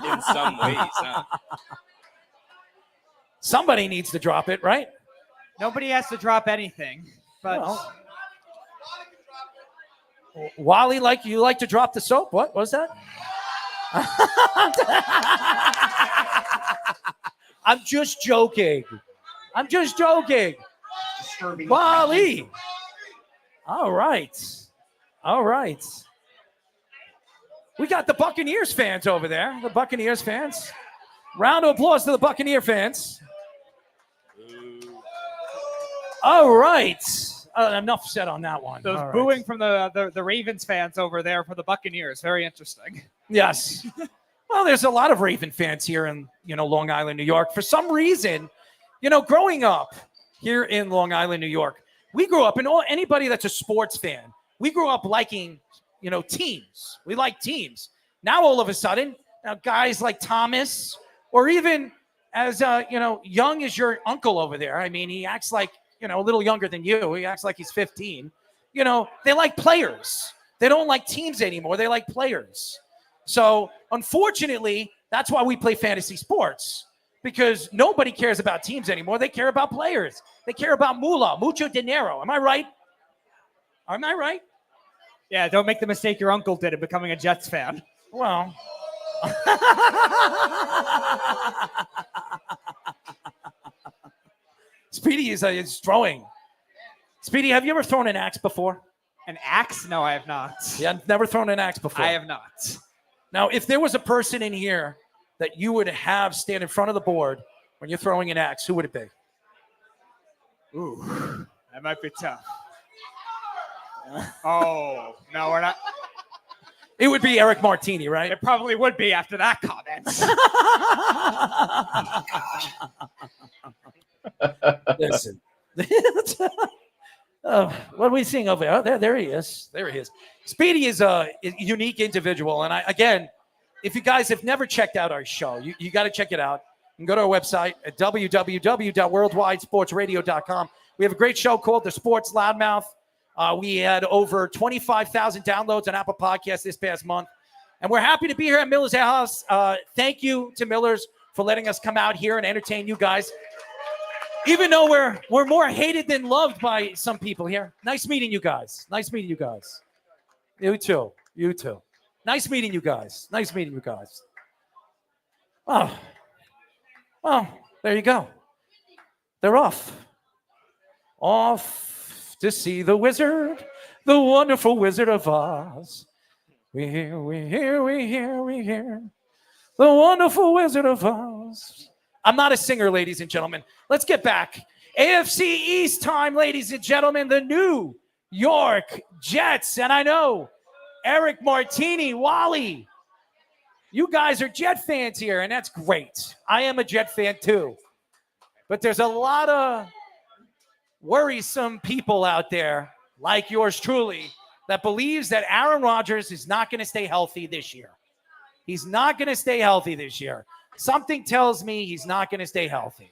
In some ways, huh? Somebody needs to drop it, right? Nobody has to drop anything, but Wally, you like to drop the soap? What was that? I'm just joking. Wally. All right. We got the Buccaneers fans over there. The Buccaneers fans. Round of applause to the Buccaneer fans. All right. Enough said on that one. those All booing right. from the Ravens fans over there for the Buccaneers. Very interesting. Yes. Well, there's a lot of Raven fans here in, Long Island, New York. For some reason, growing up here in Long Island, New York, we grew up, and anybody that's a sports fan, we grew up liking, teams. We like teams. Now, all of a sudden, guys like Thomas, or even as, young as your uncle over there. I mean, he acts like, a little younger than you. He acts like he's 15. They like players. They don't like teams anymore. They like players. So, unfortunately, that's why we play fantasy sports, because nobody cares about teams anymore. They care about players. They care about moolah, mucho dinero. Am I right? Yeah, don't make the mistake your uncle did of becoming a Jets fan. Well. Speedy is throwing. Speedy, have you ever thrown an axe before? An axe? No, I have not. Yeah, I've never thrown an axe before. I have not. Now, if there was a person in here that you would have stand in front of the board when you're throwing an axe, who would it be? Ooh, that might be tough. Oh, no, we're not. It would be Eric Martini, right? It probably would be after that comment. Listen. What are we seeing over there? Oh, there he is. Speedy is a unique individual. And again, if you guys have never checked out our show, you got to check it out. You can go to our website at www.worldwidesportsradio.com. We have a great show called The Sports Loudmouth. We had over 25,000 downloads on Apple Podcasts this past month. And we're happy to be here at Miller's House. Thank you to Miller's for letting us come out here and entertain you guys. Even though we're more hated than loved by some people here. Nice meeting you guys. You too. Nice meeting you guys. Oh, well, there you go. They're off. Off to see the wizard, the wonderful Wizard of Oz. We hear, we hear, we hear, we hear. The wonderful Wizard of Oz. I'm not a singer, ladies and gentlemen. Let's get back. AFC East time, ladies and gentlemen. The New York Jets. And I know Eric Martini, Wally, you guys are Jet fans here, and that's great. I am a Jet fan too. But there's a lot of worrisome people out there, like yours truly, that believes that Aaron Rodgers is not going to stay healthy this year. He's not going to stay healthy this year. Something tells me he's not going to stay healthy.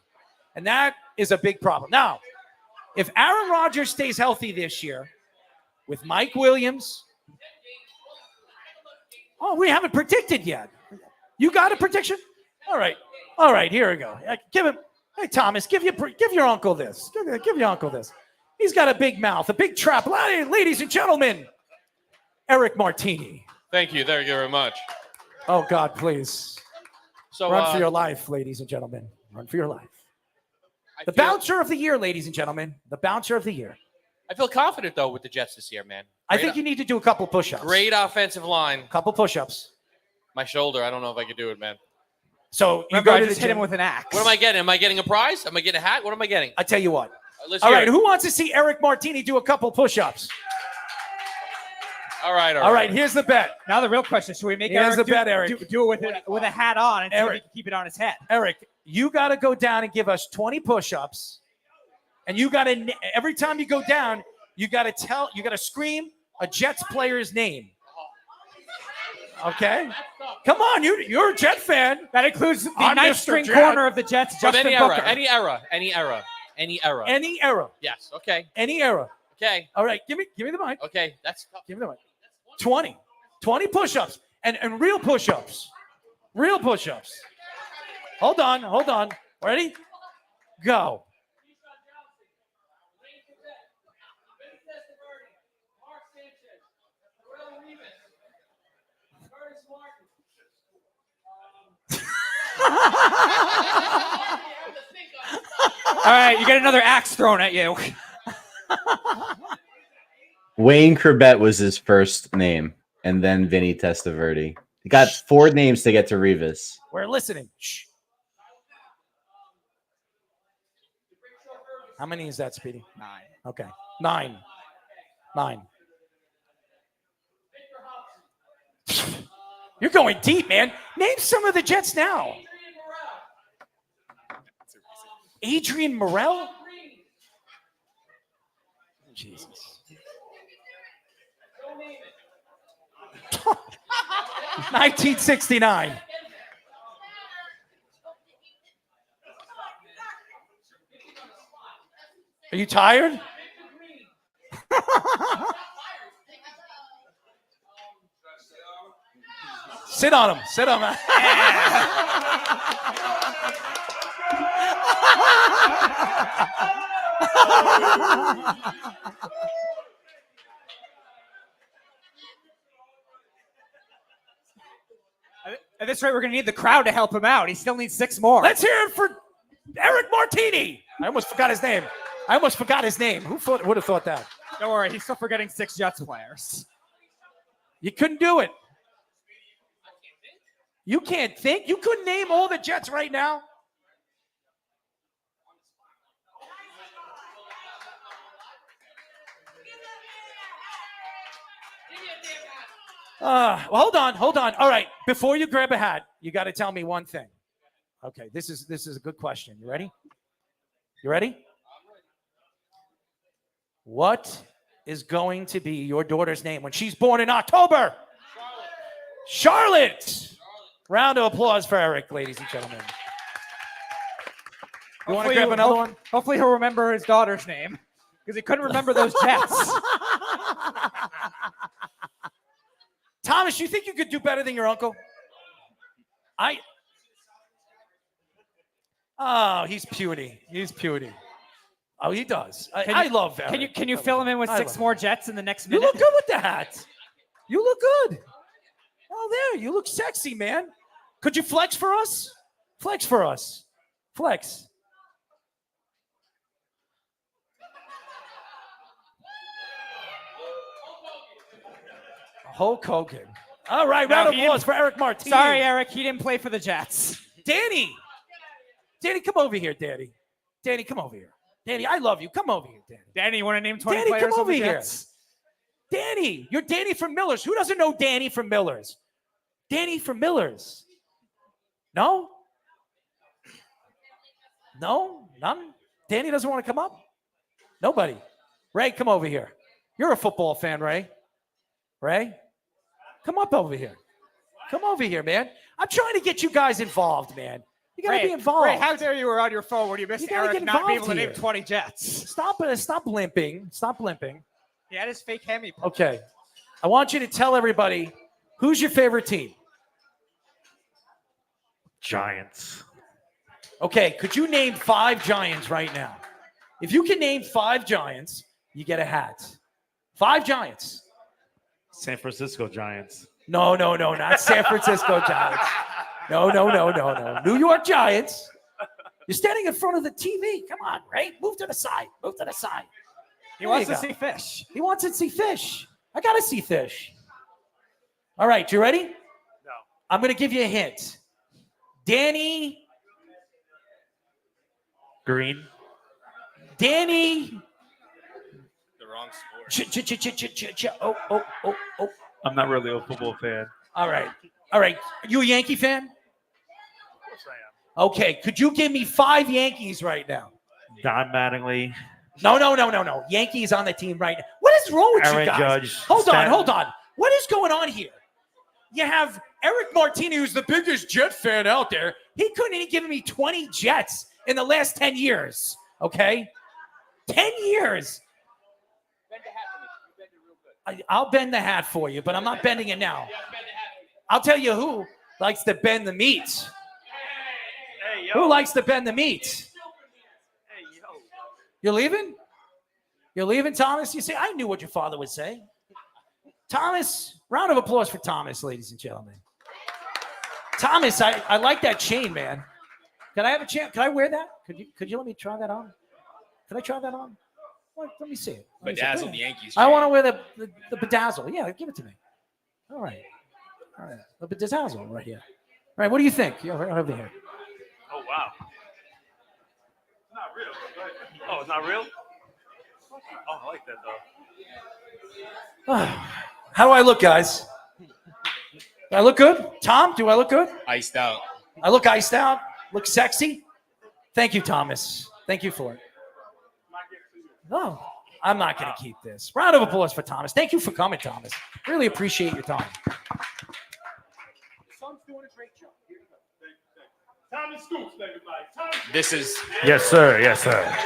And that is a big problem. Now, if Aaron Rodgers stays healthy this year with Mike Williams, we haven't predicted yet. You got a prediction? All right, here we go. Give him. Hey, Thomas, give your uncle this. Give your uncle this. He's got a big mouth, a big trap. Ladies and gentlemen, Eric Martini. Thank you very much. Oh, God, please. So Run for your life, ladies and gentlemen. Run for your life. The bouncer of the year, ladies and gentlemen. The bouncer of the year. I feel confident, though, with the Jets this year, man. I think you need to do a couple push-ups. Great offensive line. Couple push-ups. My shoulder, I don't know if I could do it, man. So you go go to to just hit him with an axe. What am I getting? Am I getting a prize? Am I getting a hat? What am I getting? I tell you what. Let's All hear right, it. who wants to see Eric Martini do a couple push-ups? All right. All right, here's the bet. Now the real question: should we make Here's Eric the bet, Eric. do it with a hat on and see if he can keep it on his head? Eric, you got to go down and give us 20 push-ups, and you got to every time you go down, you got to scream a Jets player's name. Okay, come on, you're a Jet fan. That includes the I'm ninth Mr. string Jet. corner of the Jets, From Justin any Booker. era. Any era. Yes. Okay. Any era. Okay. All right, give me the mic. Okay. That's tough. Give me the mic. 20 push-ups and real push-ups. Real push-ups. Hold on. Ready? Go. All right, you get another axe thrown at you. Wayne Corbett was his first name, and then Vinny Testaverde. He got 4 names to get to Revis. We're listening. Shh. How many is that, Speedy? 9. Okay. 9. You're going deep, man. Name some of the Jets now. Adrian Morrell? Jesus. 1969. Are you tired? Sit on him. Sit on him. At this rate, we're going to need the crowd to help him out. He still needs 6 more. Let's hear it for Eric Martini. I almost forgot his name. Who would have thought that? Don't worry, he's still forgetting 6 Jets players. You couldn't do it. You can't think? You couldn't name all the Jets right now? Well, hold on. All right, before you grab a hat, you got to tell me one thing. Okay, this is a good question. You ready? What is going to be your daughter's name when she's born in October? Charlotte. Round of applause for Eric, ladies and gentlemen. You want to grab another one? Hopefully he'll remember his daughter's name because he couldn't remember those Jets. Thomas, you think you could do better than your uncle? Oh, he's puny. Oh, he does. I love Eric. Can you fill him in with 6 more Jets in the next You minute? look good with the hat. You look good. Oh, there. You look sexy, man. Could you flex for us? Flex for us. Flex. Hulk Hogan. All right, round of applause for Eric Martinez. Sorry, Eric, he didn't play for the Jets. Danny, come over here, Danny. Danny, come over here. Danny, I love you. Come over here, Danny. Danny, you want to name 20 Danny, players come on over the here. Jets? Danny, you're Danny from Miller's. Who doesn't know Danny from Miller's? Danny from Miller's. No? No? None? Danny doesn't want to come up? Nobody. Ray, come over here. You're a football fan, Ray. Ray, come up over here. Come over here, man. I'm trying to get you guys involved, man. You got to be involved. Ray, how dare you were on your phone when you missed gotta Eric get not being able to involved name 20 Jets? Stop limping. Stop limping. He had his fake hammy. Okay. I want you to tell everybody, who's your favorite team? Giants. Okay, could you name 5 Giants right now? If you can name 5 Giants, you get a hat. 5 Giants. San Francisco Giants. No, not San Francisco Giants. No. New York Giants. You're standing in front of the TV. Come on, Ray. Move to the side. He wants to see fish. He wants to see fish. I got to see fish. All right, you ready? No. I'm going to give you a hint. Danny. Green. Danny. The wrong sport. Oh. I'm not really a football fan. All right. Are you a Yankee fan? Of course I am. Okay. Could you give me 5 Yankees right now? Don Mattingly. No. Yankees on the team right now. What is wrong with Aaron you guys? Judge, Hold Stanton. on. What is going on here? You have Eric Martinez, who's the biggest Jet fan out there. He couldn't even give me 20 Jets in the last 10 years. Okay? 10 years. I'll bend the hat for you, but I'm not bending it now. I'll tell you who likes to bend the meat. Who likes to bend the meat? You're leaving? You're leaving, Thomas? You say, I knew what your father would say. Thomas, round of applause for Thomas, ladies and gentlemen. Thomas, I like that chain, man. Can I have a chain? Can I wear that? Could you let me try that on? Can I try that on? Let me see it. Bedazzled Yankees. I want to wear the bedazzle. Yeah, give it to me. All right. The bedazzle right here. All right, what do you think? Yeah, right over here. Oh, wow. It's not real. Oh, it's not real? Oh, I like that, though. How do I look, guys? Do I look good? Tom, do I look good? Iced out. I look iced out. Look sexy. Thank you, Thomas. Thank you for it. No, I'm not going to keep this. Round of applause for Thomas. Thank you for coming, Thomas. Really appreciate your time. Son's doing a great job. Here you go. Tommy Scoops, everybody. This is Yes, sir. Yes, sir.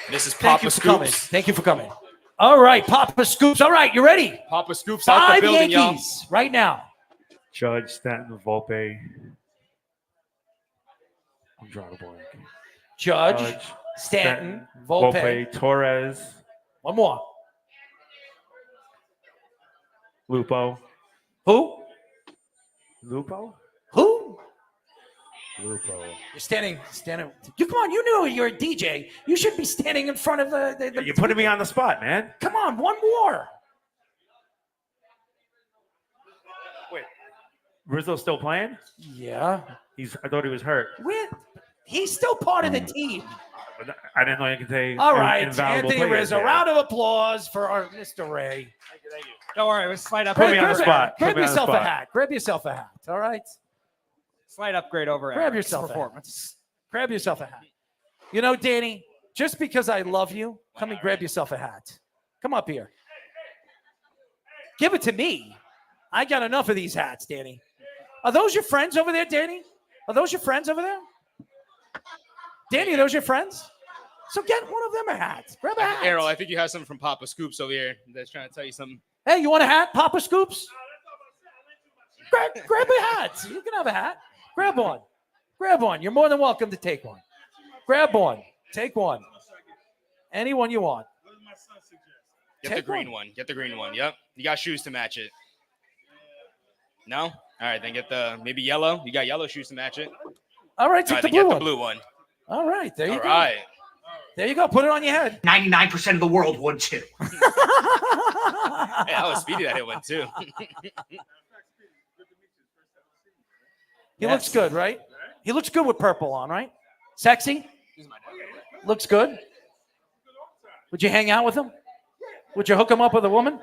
This is Thank Papa you for coming. Scoops. Thank you for coming. All right, Papa Scoops. All right, you ready? Papa Scoops out the 5 building, y'all. Yankees right now. Judge, Stanton, Volpe. I'm drawing a blank. Judge, Stanton, Volpe. Torres, One more. Lupo. Who? Lupo? Who? Lupo. You're standing. You come on. You knew you're a DJ. You should be standing in front of the You're putting me on the spot, man. Come on, one more. Wait. Rizzo's still playing? Yeah. I thought he was hurt. He's still part of the team. But I didn't know you could say All right, invaluable Anthony players Rizzo. there. Round of applause for our Mr. Ray. Thank you. Don't worry, we'll slide up. Put me on the spot. Grab Put me on the yourself a spot. hat. Grab yourself a hat. All right. Slight upgrade over Grab Eric's yourself a hat. performance. Grab yourself a hat. You know, Danny, just because I love you, come and grab yourself a hat. Come up here. Give it to me. I got enough of these hats, Danny. Are those your friends over there, Danny? Are those your friends over there? Danny, are those your friends? So get one of them a hat. Grab a hat. Errol, I think you have something from Papa Scoops over here that's trying to tell you something. Hey, you want a hat, Papa Scoops? Grab a hat. You can have a hat. Grab one. Grab one. You're more than welcome to take one. Grab one. Take one. Anyone you want. Get Take the green one. Get the green one. Yep. You got shoes to match it. No? All right, then get the maybe yellow. You got yellow shoes to match it. All right, take the blue one. blue one. All right, there you All go. right. There you go. Put it on your head. 99% of the world would too. Hey, that was Speedy that hit one too. He looks good, right? He looks good with purple on, right? Sexy? Looks good. Would you hang out with him? Would you hook him up with a woman?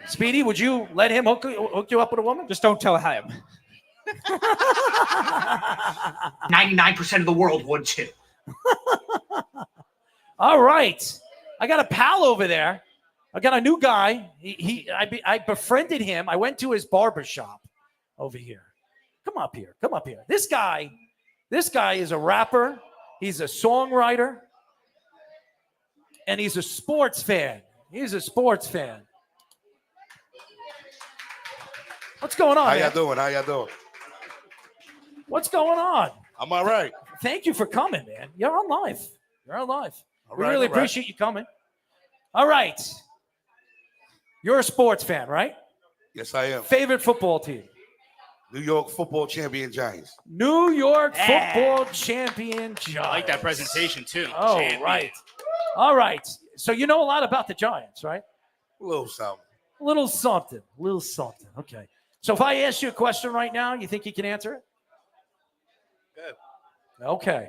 Speedy, would you let him hook you up with a woman? Just don't tell him. 99% of the world would too. All right. I got a pal over there. I got a new guy. I befriended him. I went to his barber shop over here. Come up here. Come up here. This guy is a rapper. He's a songwriter. And he's a sports fan. He's a sports fan. What's going on, How man? y'all doing? How y'all doing? What's going on? I'm all right. Thank you for coming, man. You're on live. You're on live. All We right, really all right. appreciate you coming. All right. You're a sports fan, right? Yes, I am. Favorite football team? New York football champion Giants. New York football champion Giants. I like that presentation too. Oh, Champion. right. All right. So you know a lot about the Giants, right? A little something. A little something. A little something. Okay. So if I ask you a question right now, you think you can answer it? Good. Okay.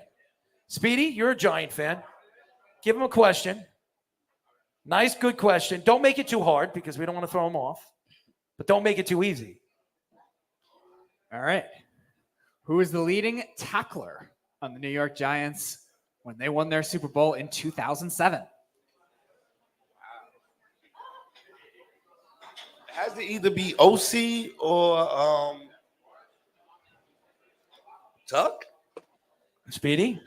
Speedy, you're a Giant fan. Give him a question. Nice, good question. Don't make it too hard because we don't want to throw him off. But don't make it too easy. All right. Who is the leading tackler on the New York Giants when they won their Super Bowl in 2007? It has to either be OC or Tuck. Speedy?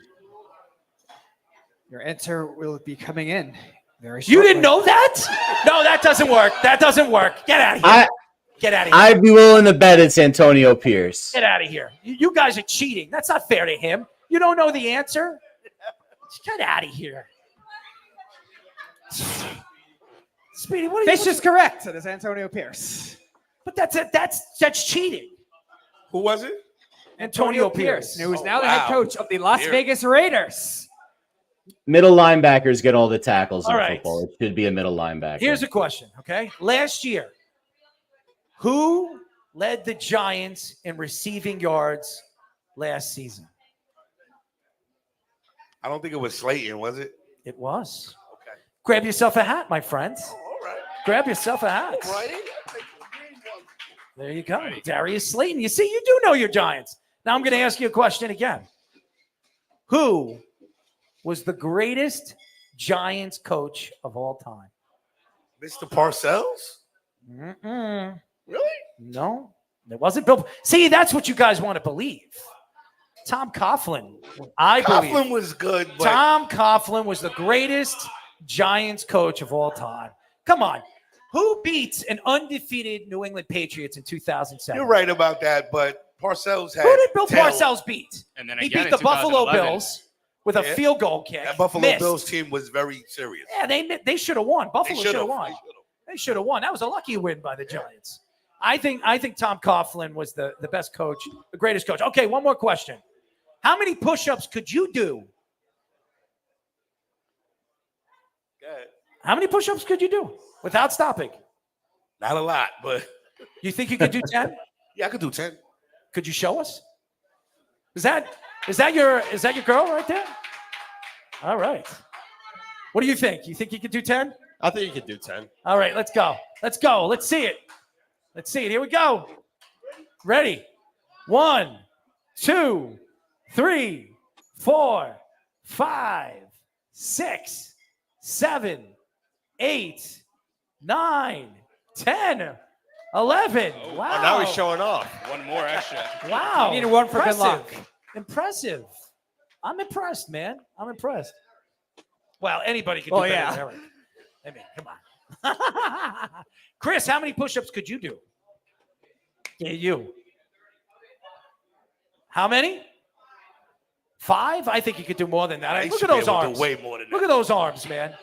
Your answer will be coming in very You shortly. didn't know that? No, that doesn't work. That doesn't work. Get out of here. Get out of here. I'd be willing to bet it's Antonio Pierce. Get out of here. You guys are cheating. That's not fair to him. You don't know the answer? Get out of here. Speedy, what are you This is correct. It is Antonio Pierce. But that's cheating. Who was it? Antonio Pierce. Who is now the head coach of the Las Vegas Raiders. Middle linebackers get all the tackles in All right. football. It should be a middle linebacker. Here's a question, okay? Last year, who led the Giants in receiving yards last season? I don't think it was Slayton, was it? It was. Okay. Grab yourself a hat, my friends. All right. Grab yourself a hat. All right. There you go. Darius Slayton. You see, you do know your Giants. Now I'm going to ask you a question again. Who was the greatest Giants coach of all time? Mr. Parcells? Mm-mm. Really? No, it wasn't Bill. See, that's what you guys want to believe. Tom Coughlin, I believe. Coughlin was good, but Tom Coughlin was the greatest Giants coach of all time. Come on. Who beats an undefeated New England Patriots in 2007? you're right about that. But Parcells had Who did Bill talent. Parcells beat? And then He again beat in the Buffalo 2011. Bills with a Yeah. field goal kick. That Buffalo Missed. Bills team was very serious. Yeah, they should have won. Buffalo should have should've. won. They should have won. That was a lucky win by the Giants. I think Tom Coughlin was the best coach, the greatest coach. Okay, one more question. How many push-ups could you do? Good. How many push-ups could you do without stopping? Not a lot, but You think you could do 10? yeah, I could do 10. Could you show us? Is that your girl right there? All right. What do you think? You think you could do 10? I think you could do 10. All right, let's go. Let's go. Let's see it. Let's see it. Here we go. Ready? 1, 2, 3, 4, 5, 6, 7, 8, 9, 10, 11. Wow. Oh, now he's showing off. One more extra. Wow. You need one for good Impressive. luck. Impressive. I'm impressed, man. I'm impressed. Well, anybody can do Oh, better yeah. than Eric. I mean, come on. Chris, how many push-ups could you do? Yeah, you. How many? 5? I think you could do more than that. I Look should at be those able to do arms. way more than Look that. at those arms, man.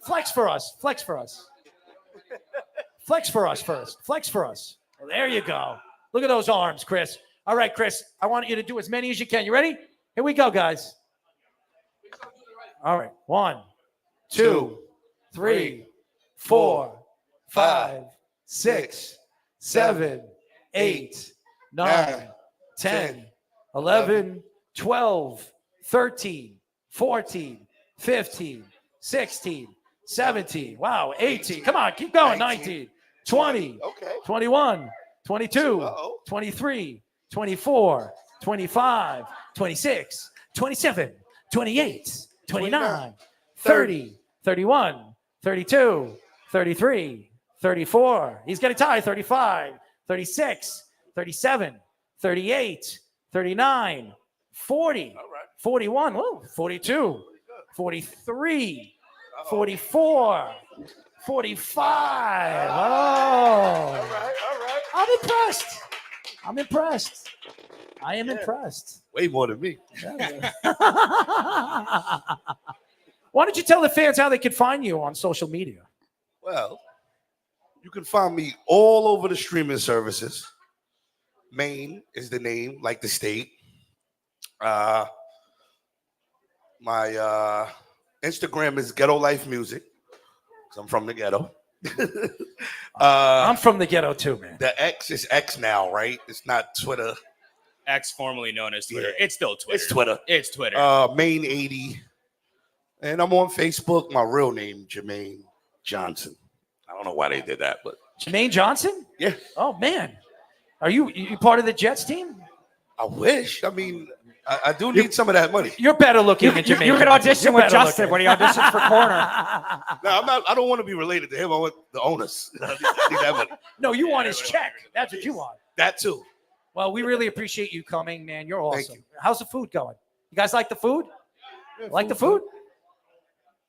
Flex for us. Flex for us. Flex for us first. Flex for us. Well, there you go. Look at those arms, Chris. All right, Chris, I want you to do as many as you can. You ready? Here we go, guys. All right. 1, 2, 3, 4, 5, 6, 7, 8, 9, 10, 11, 12, 13, 14, 15, 16, 17. Wow, 18. Come on, keep going. 19, 20, 21, 22, 23, 24, 25, 26, 27, 28, 29, 30, 31, 32, 33, 34. He's getting tied. 35, 36, 37, 38, 39, 40, 41, whoa, 42, 43, 44, 45. Oh. All right. I'm impressed. I am impressed. Way more than me. Why don't you tell the fans how they can find you on social media? Well, you can find me all over the streaming services. Maine is the name, like the state. My Instagram is Ghetto Life Music, 'cause I'm from the ghetto. I'm from the ghetto too, man. The X is X now, right? It's not Twitter. X, formerly known as Twitter. Yeah. It's still Twitter. It's Twitter. It's Twitter. Maine 80. And I'm on Facebook. My real name, Jermaine Johnson. I don't know why they did that, but Jermaine Johnson? Yeah. Oh man, are you part of the Jets team? I wish. I mean, I do need some of that money. You're better looking than Jermaine. You can audition You're with better Justin looking. when he auditions for corner. No, I'm not. I don't want to be related to him. I want the owners. I need that money. No, you want his check. That's what you want. That too. Well, we really appreciate you coming, man. You're awesome. How's the food going? You guys like the food? Like the food?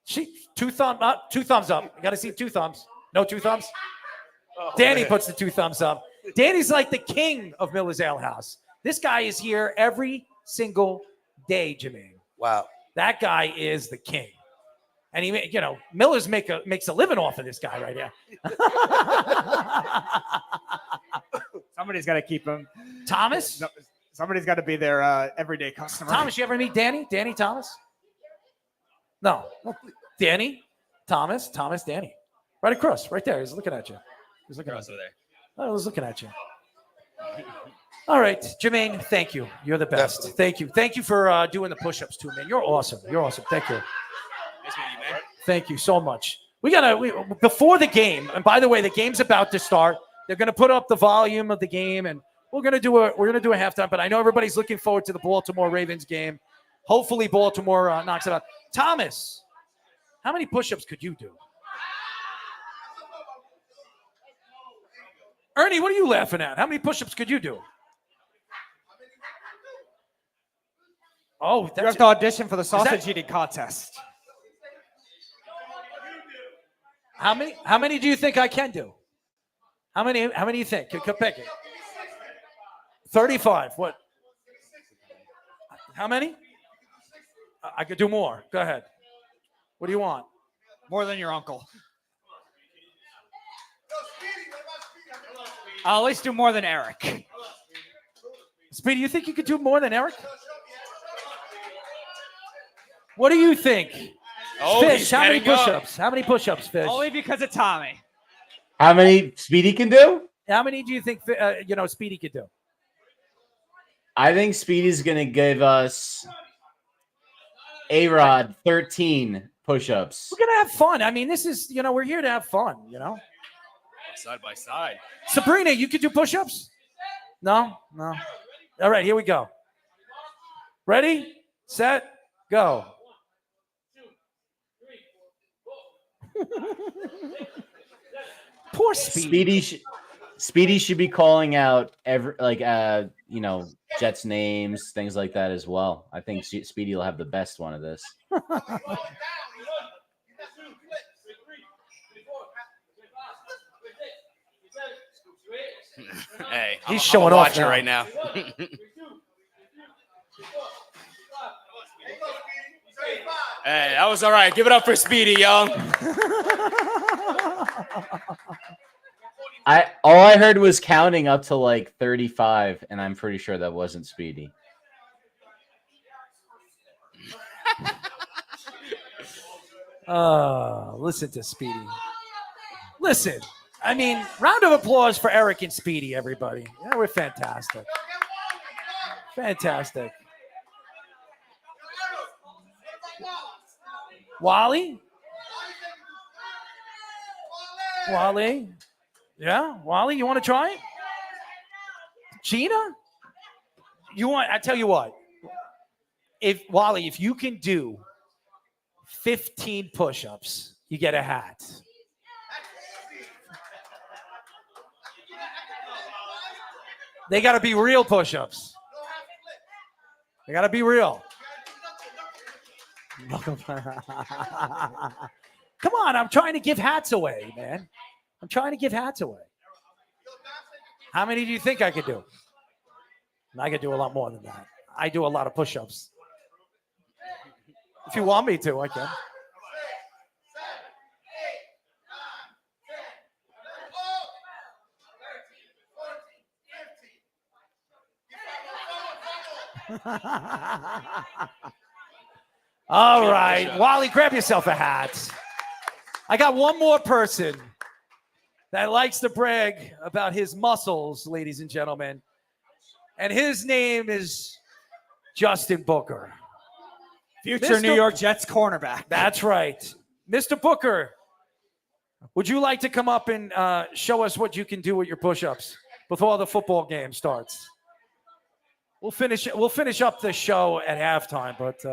Two thumbs up. You got to see 2 thumbs. No 2 thumbs? Danny man. puts the 2 thumbs up. Danny's like the king of Miller's Ale House. This guy is here every single day, Jermaine. Wow. That guy is the king. And Miller's makes a living off of this guy right here. Somebody's got to keep him. Thomas? No, somebody's got to be their everyday customer. Thomas, you ever meet Danny? Danny Thomas? No. Danny, Thomas, Danny. Right across, right there. He's looking at you. He's looking at you. I was looking at you. All right, Jermaine, thank you. You're the best. Definitely. Thank you. Thank you for doing the push-ups too, man. You're awesome. Thank you. Thank you so much. Before the game, and by the way, the game's about to start. They're going to put up the volume of the game, and we're going to do a halftime. But I know everybody's looking forward to the Baltimore Ravens game. Hopefully, Baltimore knocks it out. Thomas, how many push-ups could you do? Ernie, what are you laughing at? How many push-ups could you do? Oh, You have to audition for the sausage eating contest. How many do you think I can do? How many do you think? Could pick it. 35. What? How many? I could do more. Go ahead. What do you want? More than your uncle. I'll at least do more than Eric. Speedy, you think you could do more than Eric? What do you think? Oh, Fish, he's how many getting up. push-ups? How many push-ups, Fish? Only because of Tommy. How many Speedy can do? How many do you think Speedy could do? I think Speedy's going to give us A-Rod 13 push-ups. We're gonna have fun. I mean, this is we're here to have fun. Side by side. Sabrina, you could do push-ups? No. All right, here we go. Ready, set, go. Poor Speedy. Speedy should be calling out Jets names, things like that as well. I think Speedy will have the best one of this. Hey, He's I'm showing a off watcher now. right now. Hey, that was all right. Give it up for Speedy, young. All I heard was counting up to like 35, and I'm pretty sure that wasn't Speedy. Listen to Speedy. Listen, I mean, round of applause for Eric and Speedy, everybody. Yeah, we're fantastic. Fantastic. Wally? Wally? Yeah, Wally, you want to try it? Gina? I tell you what. Wally, if you can do 15 push-ups, you get a hat. They got to be real push-ups. They got to be real. Come on, I'm trying to give hats away, man. I'm trying to give hats away. How many do you think I could do? I could do a lot more than that. I do a lot of push-ups. If you want me to, I can. All right, Wally, grab yourself a hat. I got one more person that likes to brag about his muscles, ladies and gentlemen. And his name is Justin Booker. Future New York Jets cornerback. That's right. Mr. Booker, would you like to come up and show us what you can do with your push-ups before the football game starts? We'll finish up the show at halftime, but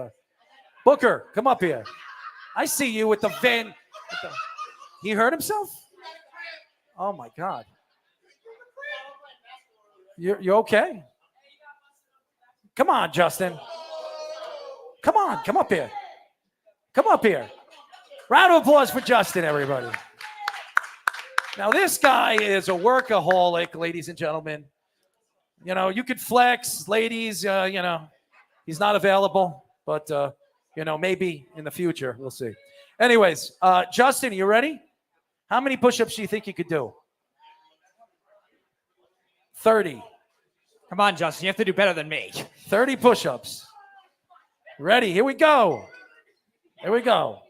Booker, come up here. I see you with the van. He hurt himself? Oh my God. You okay? Come on, Justin. Come on, come up here. Come up here. Round of applause for Justin, everybody. Now, this guy is a workaholic, ladies and gentlemen. You know, you could flex, ladies, he's not available, but, maybe in the future. We'll see. Anyways, Justin, you ready? How many push-ups do you think you could do? 30. Come on, Justin. You have to do better than me. 30 push-ups. Ready? Here we go. Here we go.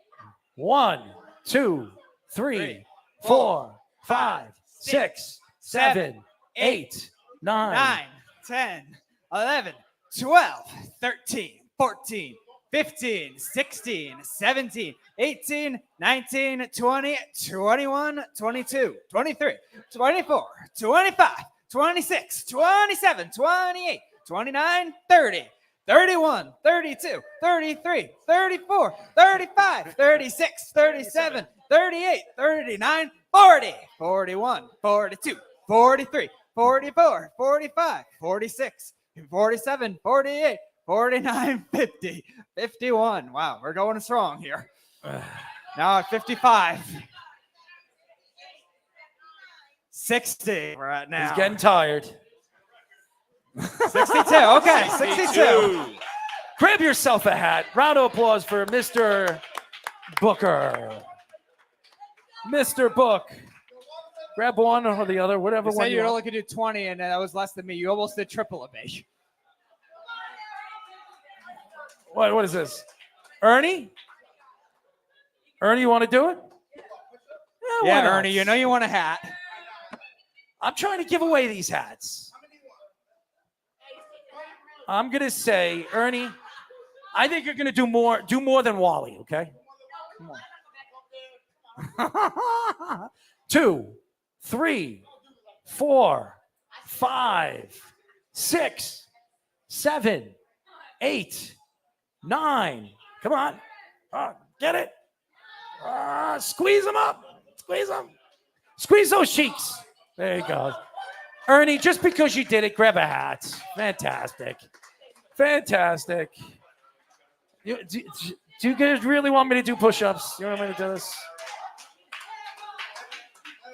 1, 2, 3, 4, 5, 6, 7, 8, 9, 10, 11, 12, 13, 14, 15, 16, 17, 18, 19, 20, 21, 22, 23, 24, 25, 26, 27, 28, 29, 30, 31, 32, 33, 34, 35, 36, 37, 38, 39, 40, 41, 42, 43, 44, 45, 46, 47, 48, 49, 50, 51. Wow, we're going strong here. Now at 55. 60 we're at now. He's getting tired. 62. Okay, 62. Grab yourself a hat. Round of applause for Mr. Booker. Mr. Book. Grab one or the other, whatever You one said you you want. only could do 20, and that was less than me. You almost did triple of me. What is this? Ernie? Ernie, you want to do it? why Yeah, not? Ernie, you know you want a hat. I'm trying to give away these hats. I'm going to say, Ernie, I think you're going to do more than Wally, okay? Come on. 2, 3, 4, 5, 6, 7, 8, 9. Come on. Get it. Squeeze them up. Squeeze them. Squeeze those cheeks. There you go. Ernie, just because you did it, grab a hat. Fantastic. Fantastic. Do you guys really want me to do push-ups? You want me to do this?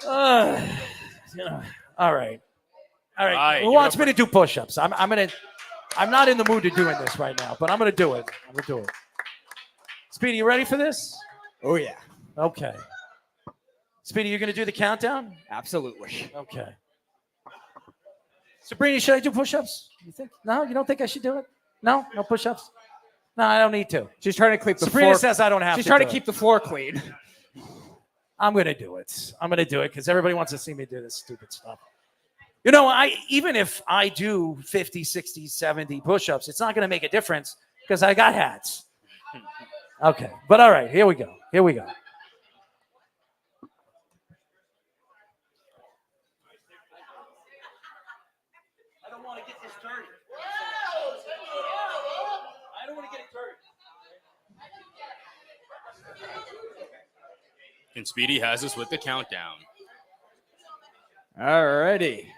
All right. Who wants me to do push-ups? I'm not in the mood to doing this right now, but I'm gonna do it. I'm gonna do it. Speedy, you ready for this? Oh yeah. Okay. Speedy, you're going to do the countdown? Absolutely. Okay. Sabrina, should I do push-ups? You think? No, you don't think I should do it? No push-ups. No, I don't need to. She's trying to keep the Sabrina floor. says I don't have to. She's trying to do keep it. the floor clean. I'm going to do it. I'm going to do it because everybody wants to see me do this stupid stuff. You know, even if I do 50, 60, 70 push-ups, it's not going to make a difference because I got hats. Okay. But all right, here we go. Here we go. I don't want to get this dirty. I don't want to get it dirty. And Speedy has us with the countdown. All righty.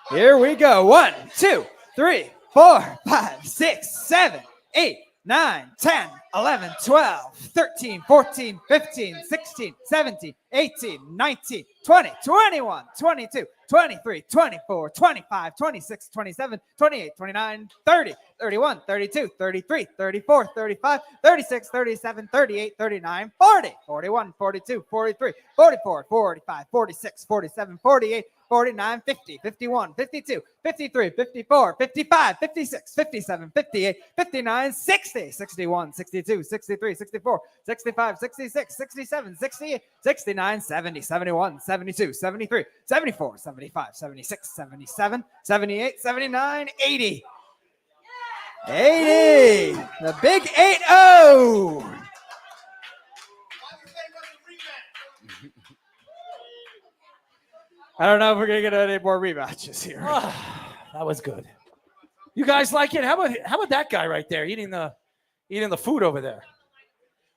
Here we go. 1, 2, 3, 4, 5, 6, 7, 8, 9, 10, 11, 12, 13, 14, 15, 16, 17, 18, 19, 20, 21, 22, 23, 24, 25, 26, 27, 28, 29, 30, 31, 32, 33, 34, 35, 36, 37, 38, 39, 40, 41, 42, 43, 44, 45, 46, 47, 48, 49, 50, 51, 52, 53, 54, 55, 56, 57, 58, 59, 60, 61, 62, 63, 64, 65, 66, 67, 68, 69, 70, 71, 72, 73, 74, 75, 76, 77, 78, 79, 80. 80. The big 8-0. I don't know if we're going to get any more rematches here. That was good. You guys like it? How about that guy right there eating the food over there?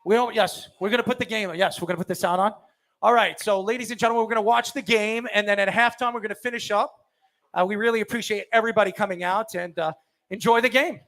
Yes, we're going to put the game. Yes, we're going to put the sound on. All right, so ladies and gentlemen, we're going to watch the game, and then at halftime, we're going to finish up. We really appreciate everybody coming out and enjoy the game.